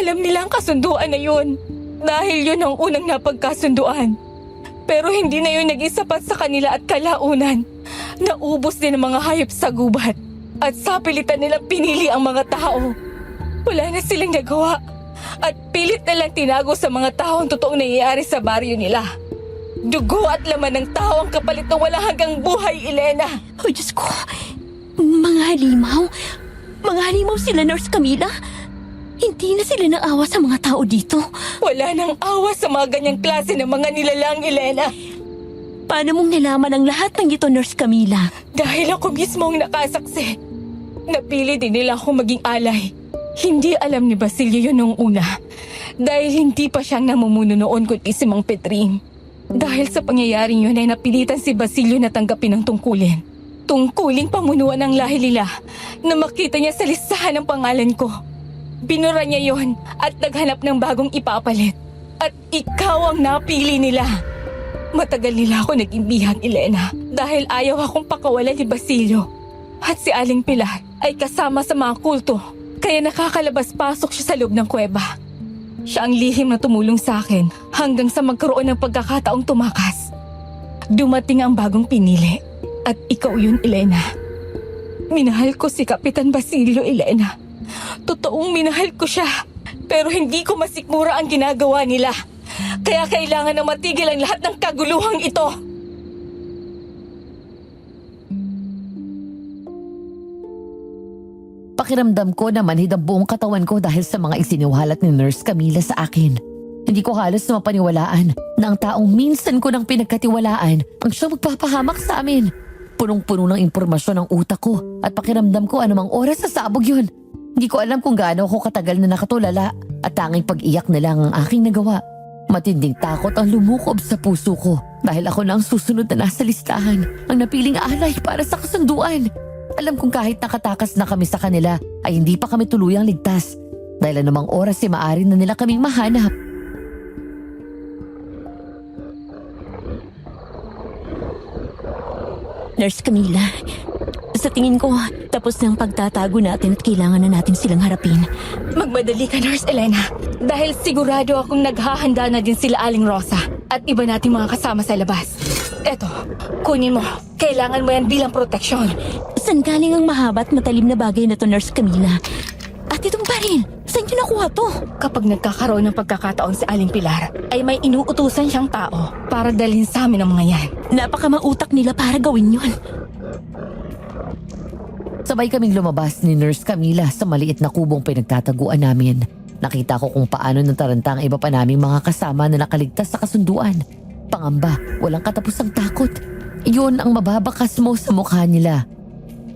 alam nila ang kasunduan na yun. Dahil yun ang unang napagkasunduan. Pero hindi na yun naging sapat sa kanila at kalaunan. Naubos din ang mga hayop sa gubat. At sa pilitan nilang pinili ang mga tao. Wala na silang nagawa. At pilit na lang tinago sa mga tao ang totoong nangyayari sa baryo nila. Dugo at laman ng tao ang kapalit ng walang hanggang buhay, Elena. Oh, Diyos ko. Mga halimaw. Mga halimaw sila, Nurse Camila. Hindi na sila naawa sa mga tao dito. Wala nang awa sa mga ganyang klase ng mga nilalang, Elena. Paano mong nalaman ang lahat ng ito, Nurse Camila? Dahil ako mismo ang nakasaksi. Napili din nila akong maging alay. Hindi alam ni Basilio yun noong una. Dahil hindi pa siyang namumuno noon kundi si Mang Petring. Dahil sa pangyayaring yun ay napilitan si Basilio na tanggapin ang tungkulin. Tungkuling pamunuan ng lahi nila na makita niya sa listahan ng pangalan ko. Binura niya yon at naghanap ng bagong ipapalit. At ikaw ang napili nila. Matagal nila ako naging bihag, Elena. Dahil ayaw akong pakawalan ni Basilio. At si Aling Pilar ay kasama sa mga kulto. Kaya nakakalabas-pasok siya sa loob ng kuweba. Siya ang lihim na tumulong sa akin hanggang sa magkaroon ng pagkakataong tumakas. Dumating ang bagong pinili. At ikaw yun, Elena. Minahal ko si Kapitan Basilio, Elena. Totoong minahal ko siya. Pero hindi ko masikmura ang ginagawa nila. Kaya kailangan na matigil ang lahat ng kaguluhang ito. Pakiramdam ko na manhid ang buong katawan ko dahil sa mga isiniwalat ni Nurse Camila sa akin. Hindi ko halos na mapaniwalaan na ang taong minsan ko nang pinagkatiwalaan ang siyang magpapahamak sa amin. Punong-puno ng impormasyon ang utak ko at pakiramdam ko anumang oras sa sabog yun. Hindi ko alam kung gaano ako katagal na nakatulala at tanging pag-iyak na lang ang aking nagawa. Matinding takot ang lumukob sa puso ko dahil ako na ang susunod na nasa listahan, ang napiling alay para sa kasunduan. Alam kong kahit nakatakas na kami sa kanila ay hindi pa kami tuluyang ligtas dahil anumang oras ay maaari na nila kaming mahanap. Nurse Camila, sa tingin ko, tapos na ang pagtatago natin at kailangan na natin silang harapin. Magmadali ka, Nurse Elena. Dahil sigurado akong naghahanda na din sila Aling Rosa at iba nating mga kasama sa labas. Eto, kunin mo. Kailangan mo yan bilang proteksyon. Saan galing ang mahaba at matalim na bagay na to, Nurse Camila? At itong baril, saan niyo nakuha to? Kapag nagkakaroon ng pagkakataon si Aling Pilar, ay may inuutusan siyang tao para dalhin sa amin ang mga yan. Napakamautak nila para gawin yun. Sabay kaming lumabas ni Nurse Camila sa maliit na kubong pinagtataguan namin. Nakita ko kung paano nataranta ang iba pa naming mga kasama na nakaligtas sa kasunduan. Pangamba, walang katapusang takot. Iyon ang mababakas mo sa mukha nila.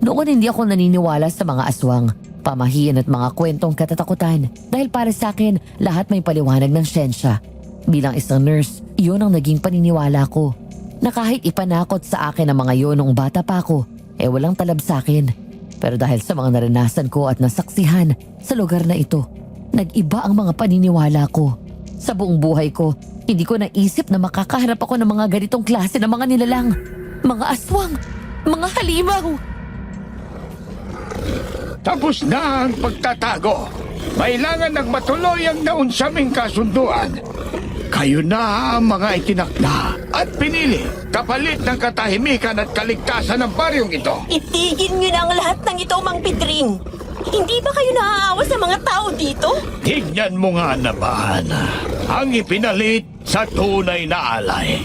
Noon hindi ako naniniwala sa mga aswang, pamahiin at mga kwentong katatakutan dahil para sa akin lahat may paliwanag ng siyensya. Bilang isang nurse, iyon ang naging paniniwala ko. na kahit ipanakot sa akin ang mga yun nung bata pa ako, walang talab sa akin. Pero dahil sa mga naranasan ko at nasaksihan sa lugar na ito, nag-iba ang mga paniniwala ko. Sa buong buhay ko, hindi ko naisip na makakaharap ako ng mga ganitong klase ng mga nilalang, mga aswang, mga halimaw. Tapos na ang pagtatago. Kailangan ng matuloy ang naunsaming kasunduan. Kayo na ang mga itinakda at pinili kapalit ng katahimikan at kaligtasan ng baryong ito. Itigil niyo na ang lahat ng ito, Mang Pedring. Hindi ba kayo naaawa sa mga tao dito? Tignan mo nga naman ang ipinalit sa tunay na alay.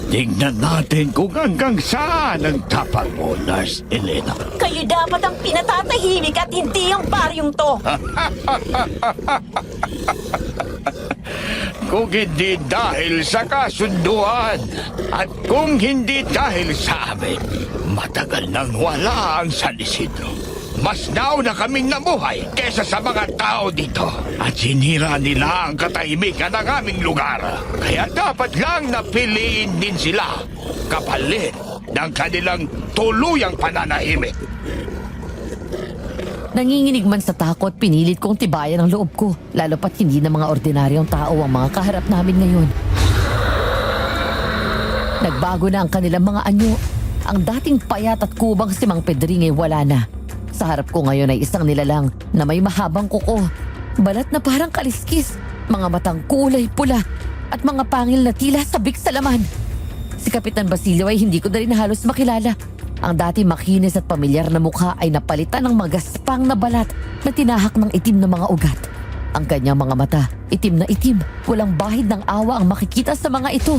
Tignan natin kung hanggang saan ang tapang mo, Nurse Elena. Kayo dapat ang pinatatahimik at hindi ang baryong to. Kung hindi dahil sa kasunduan at kung hindi dahil sa amin, matagal nang wala ang San Isidro. Mas nauna kaming namuhay kesa sa mga tao dito. At sinira nila ang katahimikan ng aming lugar. Kaya dapat lang napiliin din sila kapalit ng kanilang tuluyang pananahimik. Nanginginig man sa takot, pinilit kong tibayan ang loob ko. Lalo pat hindi na mga ordinaryong tao ang mga kaharap namin ngayon. Nagbago na ang kanilang mga anyo. Ang dating payat at kubang si Mang Pedring wala na. Sa harap ko ngayon ay isang nilalang na may mahabang kuko, balat na parang kaliskis, mga matang kulay pula at mga pangil na tila sabik sa laman. Si Kapitan Basilio ay hindi ko na rin halos makilala. Ang dati makinis at pamilyar na mukha ay napalitan ng magaspang na balat na tinahak ng itim na mga ugat. Ang kanyang mga mata, itim na itim, walang bahid ng awa ang makikita sa mga ito.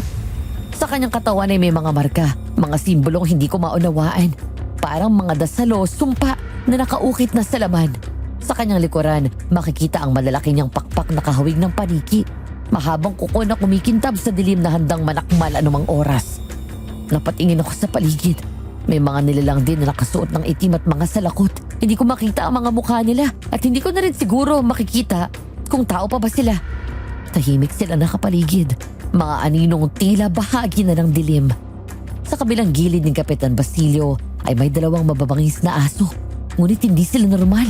Sa kanyang katawan ay may mga marka, mga simbolong hindi ko maunawaan. Parang mga dasalo, sumpa na nakaukit na sa laman. Sa kanyang likuran, makikita ang malalaki niyang pakpak na kahawig ng paniki. Mahabang kuko na kumikintab sa dilim na handang manakmal anumang oras. Napatingin ako sa paligid. May mga nilalang din na nakasuot ng itim at mga salakot. Hindi ko makita ang mga mukha nila at hindi ko na rin siguro makikita kung tao pa ba sila. Tahimik sila nakapaligid. Mga aninong tila bahagi na ng dilim. Sa kabilang gilid ng Kapitan Basilio ay may dalawang mababangis na aso. Ngunit hindi sila normal.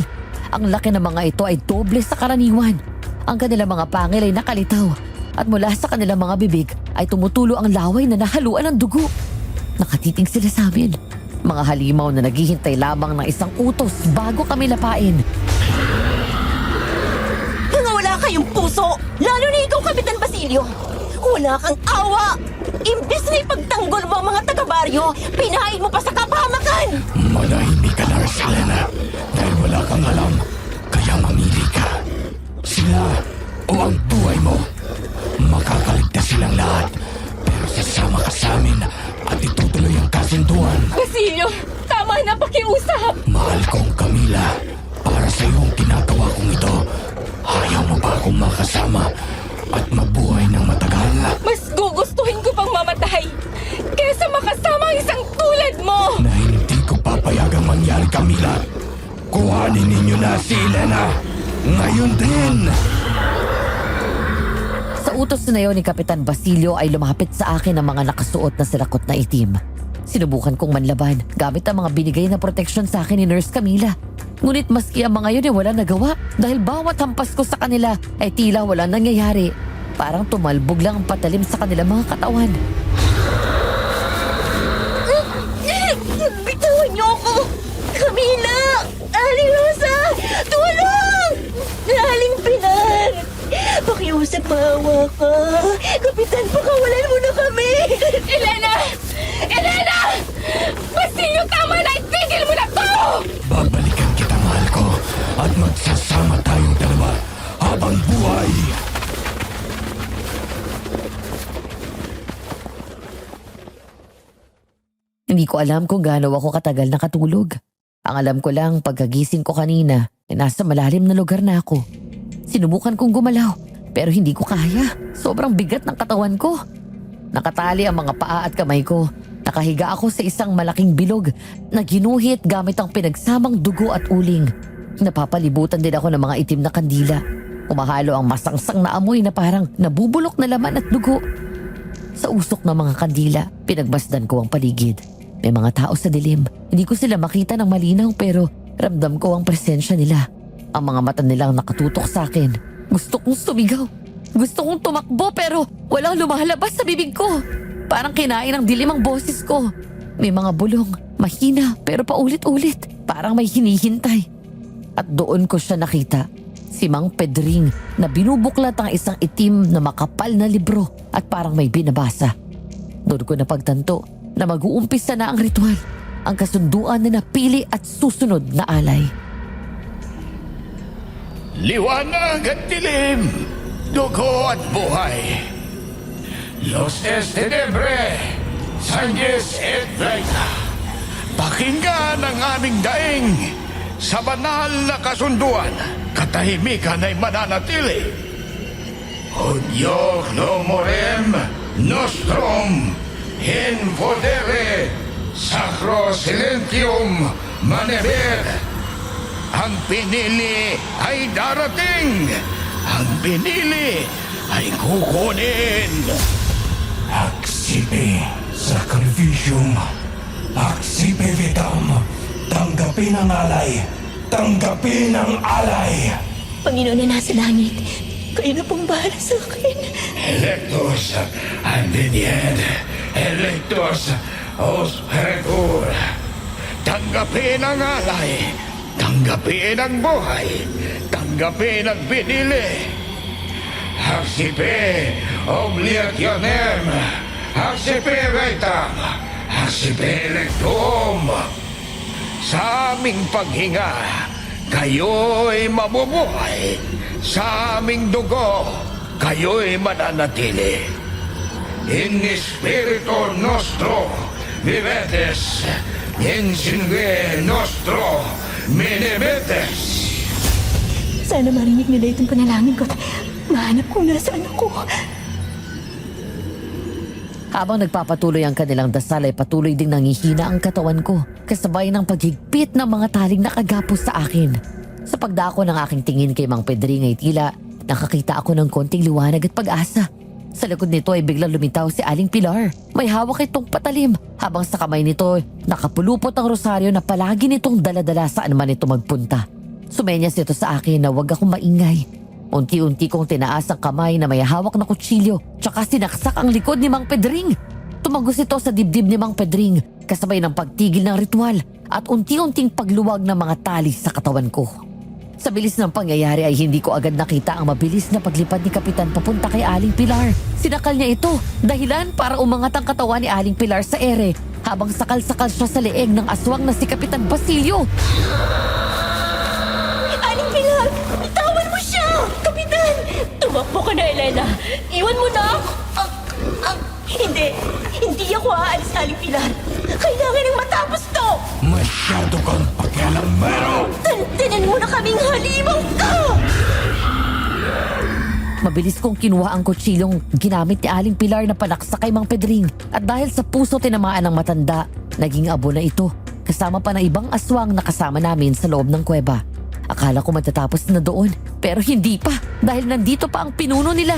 Ang laki ng mga ito ay doble sa karaniwan. Ang kanilang mga pangil ay nakalitaw. At mula sa kanilang mga bibig ay tumutulo ang laway na nahaluan ng dugo. Nakatiting sila sa amin. Mga halimaw na naghihintay lamang ng isang utos bago kami lapain. Mga wala kayong puso, lalo na ikaw, Kapitan Basilio. Wala kang awa. Imbes na ipagtanggol mo ang mga taga-baryo, pinahain mo pa sa kapahamakan. Manahimik ka, Nurse Elena, dahil wala kang alam. Kaya mamili ka. Sila o ang buhay mo. Makakaligtas silang lahat. Pero sasama ka sa amin at itutuloy ang kasunduan. Basilio, tama na pakiusap. Mahal kong Camila, para sa iyong ginagawa kong ito, ayaw mo ba akong makasama at mabuhay ng matagal? Mas gugustuhin ko pang mamatay kesa makasama ang isang tulad mo. Na hindi ko papayagang mangyari, Camila. Kuhanin ninyo na si Elena. Ngayon din! Sa utos na yun ni Kapitan Basilio ay lumapit sa akin ang mga nakasuot na silakot na itim. Sinubukan kong manlaban gamit ang mga binigay na proteksyon sa akin ni Nurse Camila. Ngunit maski ang mga yun ay wala nagawa dahil bawat hampas ko sa kanila ay tila wala nangyayari. Parang tumalbog lang ang patalim sa kanilang mga katawan. Bitawan niyo ako! Camila! Aling Rosa! Tulong! Aling Pinar! Pakiusap, maawa ka. Kapitan, pakawalan mo na kami! Elena! Elena! Basilio, tama na! Itigil mo na to! Babalikan kita, mahal ko, at magsasama tayong dalawa habang buhay. Hindi ko alam kung gaano ako katagal nakatulog. Ang alam ko lang pagkagising ko kanina ay nasa malalim na lugar na ako. Sinubukan kong gumalaw pero hindi ko kaya. Sobrang bigat ng katawan ko. Nakatali ang mga paa at kamay ko. Nakahiga ako sa isang malaking bilog na ginuhit gamit ang pinagsamang dugo at uling. Napapalibutan din ako ng mga itim na kandila. Umahalo ang masangsang na amoy na parang nabubulok na laman at dugo. Sa usok ng mga kandila, pinagmasdan ko ang paligid. May mga tao sa dilim. Hindi ko sila makita ng malinaw pero ramdam ko ang presensya nila. Ang mga mata nilang nakatutok sa akin. Gusto kong sumigaw. Gusto kong tumakbo pero walang lumalabas sa bibig ko. Parang kinain ng dilim ang boses ko. May mga bulong, mahina pero paulit-ulit. Parang may hinihintay. At doon ko siya nakita. Si Mang Pedring na binubuklat ang isang itim na makapal na libro at parang may binabasa. Doon ko napagtanto na mag-uumpisa na ang ritual. Ang kasunduan na napili at susunod na alay. Liwanag at dilim, dugo at buhay. Los Tenebre, Sanjes et Vita. Pakinggan ang aming daing. Sa banal na kasunduan, katahimikan ay mananatili. Hudyok no morem nostrum in podere sacro silentium maneber. Ang pinili ay darating. Ang pinili ay kukunin. Accipe sacrificium, accipe vitam. Tanggapin ang alay, tanggapin ang alay. Panginoon na nasa langit, kayo na pong bahala sa akin. Electus andinied, electus os peretur. Tanggapin ang alay, tanggapin ang buhay, tanggapin ang pinili. Accipe obligationem, accipe vitam, accipe electum. Sa aming paghinga, kayo'y mabubuhay. Sa aming dugo, kayo'y mananatili. In spiritu nostro vivetes, in sangue nostro minimetes. Sana marinig nila itong panalangin ko at mahanap kung nasaan ako. Habang nagpapatuloy ang kanilang dasal ay patuloy ding nangihina ang katawan ko, kasabay ng paghigpit ng mga taling nakagapos sa akin. Sa pagdako ng aking tingin kay Mang Pedring ay tila nakakita ako ng konting liwanag at pag-asa. Sa likod nito ay biglang lumitaw si Aling Pilar. May hawak itong patalim, habang sa kamay nito nakapulupot ang rosaryo na palagi nitong daladala saan man ito magpunta. Sumenyas ito sa akin na huwag akong maingay. Unti-unti kong tinaas ang kamay na may hawak na kutsilyo, tsaka sinaksak ang likod ni Mang Pedring. Tumagos ito sa dibdib ni Mang Pedring, kasabay ng pagtigil ng ritual at unti-unting pagluwag ng mga tali sa katawan ko. Sa bilis ng pangyayari ay hindi ko agad nakita ang mabilis na paglipad ni Kapitan papunta kay Aling Pilar. Sinakal niya ito, dahilan para umangat ang katawan ni Aling Pilar sa ere, habang sakal-sakal siya sa leeg ng aswang na si Kapitan Basilio. Aling Pilar, itawan mo siya! Kapitan! Tumakbo ka na, Elena! Iwan mo na ako! Hindi ako aalis, Aling Pilar! Kailangan nang matapos to! Masyado kang pakialamero! Tantinan mo na kaming halimaw ka! Mabilis kong kinuha ang kutsilyong ginamit ni Aling Pilar na panaksa kay Mang Pedring, at dahil sa puso tinamaan ng matanda, naging abo na ito, kasama pa ng ibang aswang na kasama namin sa loob ng kuweba. Akala ko matatapos na doon, pero hindi pa dahil nandito pa ang pinuno nila.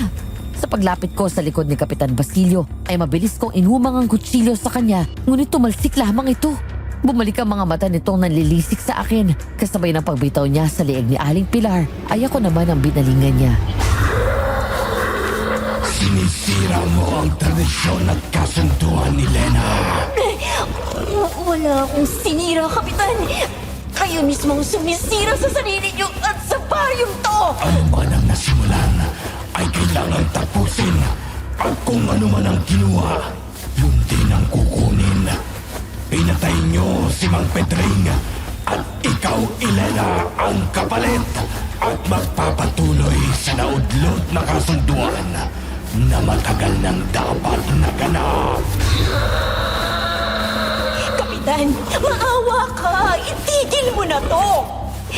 Sa paglapit ko sa likod ni Kapitan Basilio ay mabilis kong inhumang ang kutsilyo sa kanya, ngunit tumalsik lamang ito. Bumalik ang mga mata nitong nanlilisik sa akin, kasabay ng pagbitaw niya sa leeg ni Aling Pilar ay ako naman ang binalingan niya. Sinisira mo ang tradisyon at kasunduan ni Lena. Wala akong sinira, Kapitan! Kayo mismong sumisira sa sarili niyo at sa baryong to! Ano man ang nasimulan ay kailangan tapusin. At kung ano man ang kinuha, yun din ang kukunin. Pinatay niyo si Mang Pedring at ikaw, Elena, ang kapalit. At magpapatuloy sa naudlot na kasunduan na matagal nang dapat naganap. Kapitan, maawa ka! Itigil mo na to!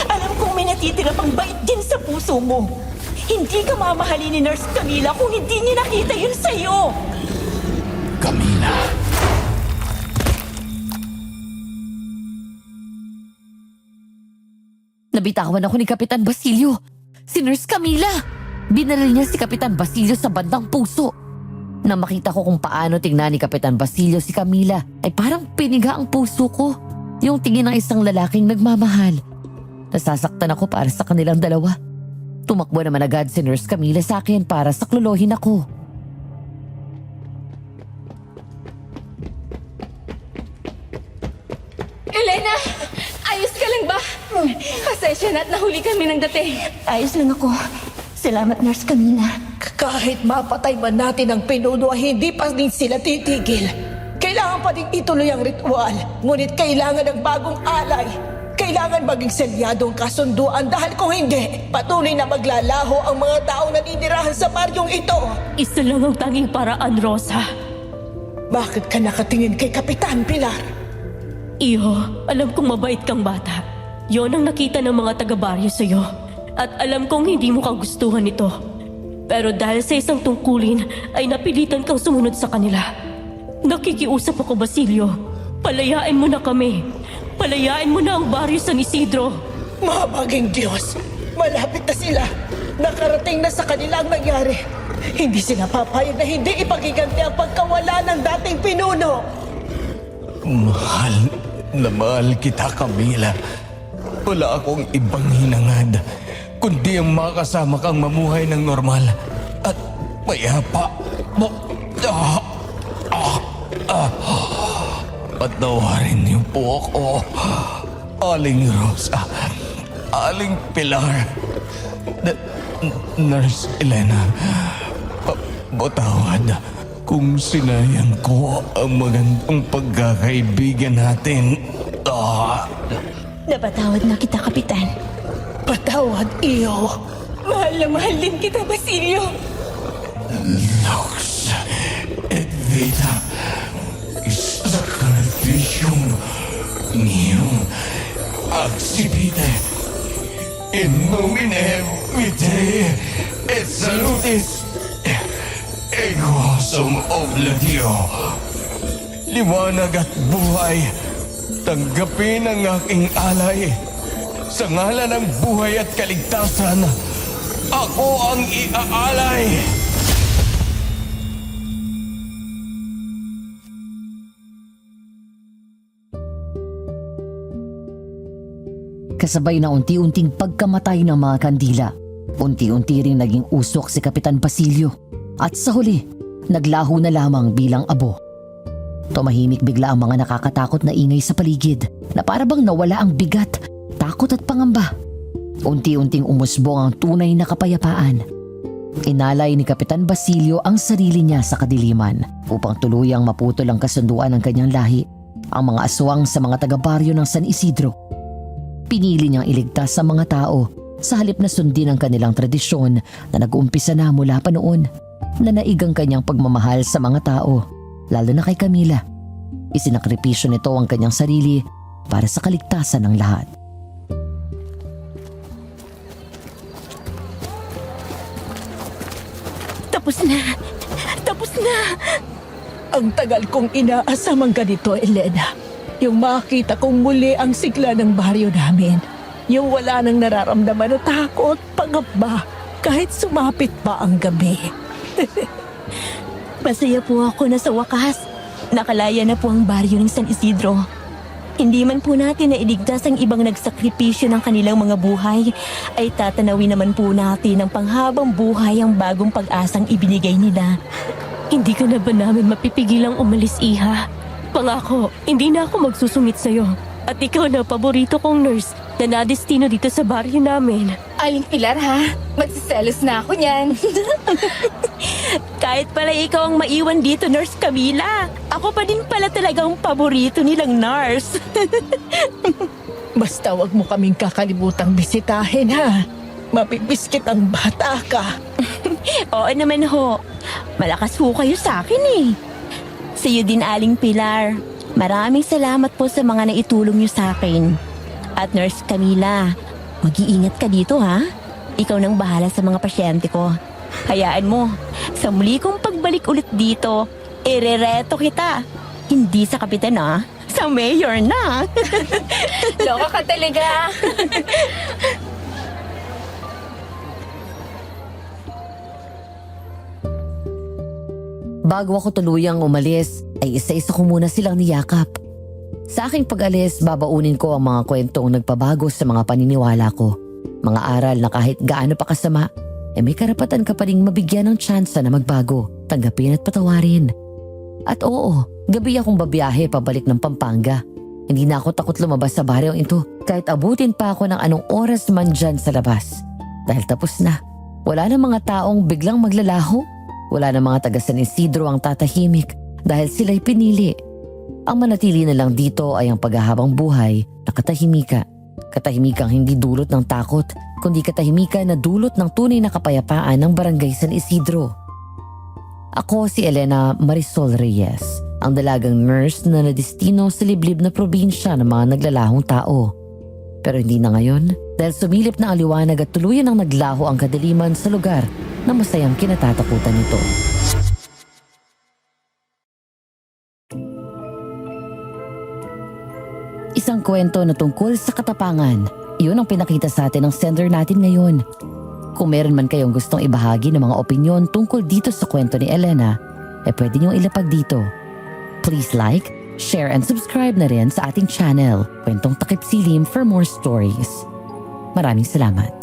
Alam kong may natitira pang bait din sa puso mo. Hindi ka mamahalin ni Nurse Camila kung hindi niya nakita yun sa'yo! Camila. Nabitawan ako ni Kapitan Basilio. Si Nurse Camila. Binaril niya si Kapitan Basilio sa bandang puso. Nang makita ko kung paano tingnan ni Kapitan Basilio si Camila, ay parang piniga ang puso ko. Yung tingin ng isang lalaking nagmamahal. Nasasaktan ako para sa kanilang dalawa. Tumakbo naman agad si Nurse Camila sa akin para saklolohin ako. Elena! Ayos ka lang ba? Pasensya na at nahuli kami ng dating. Ayos lang ako. Salamat, Nurse Camila. Kahit mapatay man natin ang pinuno ay hindi pa din sila titigil. Kailangan pa din ituloy ang ritual. Ngunit kailangan ng bagong alay. Kailangan maging selyado ang kasunduan dahil kung hindi, patuloy na maglalaho ang mga tao na ninirahan sa baryong ito. Isa lang ang tanging paraan, Rosa. Bakit ka nakatingin kay Kapitan Pilar? Iho, alam kong mabait kang bata. Yon ang nakita ng mga taga-baryo sa'yo. At alam kong hindi mo kagustuhan ito. Pero dahil sa isang tungkulin, ay napilitan kang sumunod sa kanila. Nakikiusap ako, Basilio. Palayain mo na kami. Palayain mo na ang baryo San Isidro. Mahabaging Diyos, malapit na sila. Nakarating na sa kanilang nangyari. Hindi sila papayag na hindi ipagiganti ang pagkawala ng dating pinuno. Mahal na mahal kita, Camila. Wala akong ibang hinangad, kundi ang makasama kang mamuhay ng normal at mayapa mo. Patawarin niyo po ako, Aling Rosa, Aling Pilar, Nurse Elena. Patawad kung sinayang ko ang magandang pagkakaibigan natin. Napatawad na kita, Kapitan. Patawad, iyo. Mahal na mahal din kita, Basilio. Lux et vita, sacrificium meum accipite in nomine Vitae et salutis ego sum oblatio. Liwanag at buhay, tanggapin ang aking alay. Sa ngalan ng buhay at kaligtasan, ako ang iaalay. Kasabay na unti-unting pagkamatay ng mga kandila, unti-unti ring naging usok si Kapitan Basilio. At sa huli, naglaho na lamang bilang abo. Tumahimik bigla ang mga nakakatakot na ingay sa paligid na para bang nawala ang bigat, takot at pangamba. Unti-unting umusbong ang tunay na kapayapaan. Inalay ni Kapitan Basilio ang sarili niya sa kadiliman upang tuluyang maputol ang kasunduan ng kanyang lahi, ang mga aswang sa mga taga-baryo ng San Isidro. Pinili niyang iligtas sa mga tao sa halip na sundin ang kanilang tradisyon na nag-uumpisa na mula pa noon. Nanaig ang kanyang pagmamahal sa mga tao, lalo na kay Camila. Isinakripisyo nito ang kanyang sarili para sa kaligtasan ng lahat. Tapos na! Tapos na! Ang tagal kong inaasam ang ganito, Elena. Yung makita kong muli ang sigla ng baryo namin. Yung wala nang nararamdaman na takot, pangamba, kahit sumapit pa ang gabi. Masaya po ako na sa wakas. Nakalaya na po ang baryo ng San Isidro. Hindi man po natin na iligtas ang ibang nagsakripisyo ng kanilang mga buhay, ay tatanawin naman po natin ang panghabang buhay ang bagong pag-asang ibinigay nila. Hindi ka na ba namin mapipigilang umalis, Iha? Pangako, hindi na ako magsusungit sa'yo. At ikaw na paborito kong nurse na nadestino dito sa baryo namin. Aling Pilar, ha? Magsiselos na ako niyan. Kahit pala ikaw ang maiwan dito, Nurse Camila, ako pa din pala talagang paborito nilang nurse. Basta wag mo kaming kakalibutang bisitahin, ha? Mapipiskit ang bata ka. Oo naman ho. Malakas ho kayo sa akin eh. Sa iyo din, Aling Pilar. Maraming salamat po sa mga naitulong niyo sa akin. At Nurse Camila, mag-iingat ka dito ha. Ikaw nang bahala sa mga pasyente ko. Hayaan mo, sa muli kong pagbalik ulit dito, irereto kita. Hindi sa kapitan ha, sa mayor na. Loka ka talaga. Bago ako tuluyang umalis, ay isa-isa ko muna silang niyakap. Sa aking pag-alis, babaunin ko ang mga kwentong nagpabago sa mga paniniwala ko. Mga aral na kahit gaano pa kasama, may karapatan ka pa ring mabigyan ng tsansa na magbago, tanggapin at patawarin. At oo, gabi akong babiyahe pabalik ng Pampanga. Hindi na ako takot lumabas sa baryong ito kahit abutin pa ako ng anong oras man dyan sa labas. Dahil tapos na. Wala na mga taong biglang maglalaho. Wala na mga taga San Isidro ang tatahimik dahil sila'y pinili. Ang manatili na lang dito ay ang paghahabang buhay na katahimika. Katahimikang hindi dulot ng takot, kundi katahimikan na dulot ng tunay na kapayapaan ng Barangay San Isidro. Ako si Elena Marisol Reyes, ang dalagang nurse na nadistino sa liblib na probinsya ng mga naglalahong tao. Pero hindi na ngayon dahil sumilip na ang liwanag at tuluyan ang naglaho ang kadiliman sa lugar na masayang kinatatakutan nito. Isang kwento na tungkol sa katapangan. Iyon ang pinakita sa atin ng sender natin ngayon. Kung meron man kayong gustong ibahagi ng mga opinyon tungkol dito sa kwento ni Elena, pwede niyong ilapag dito. Please like, share and subscribe na rin sa ating channel, Kwentong Takip Silim for more stories. Maraming salamat.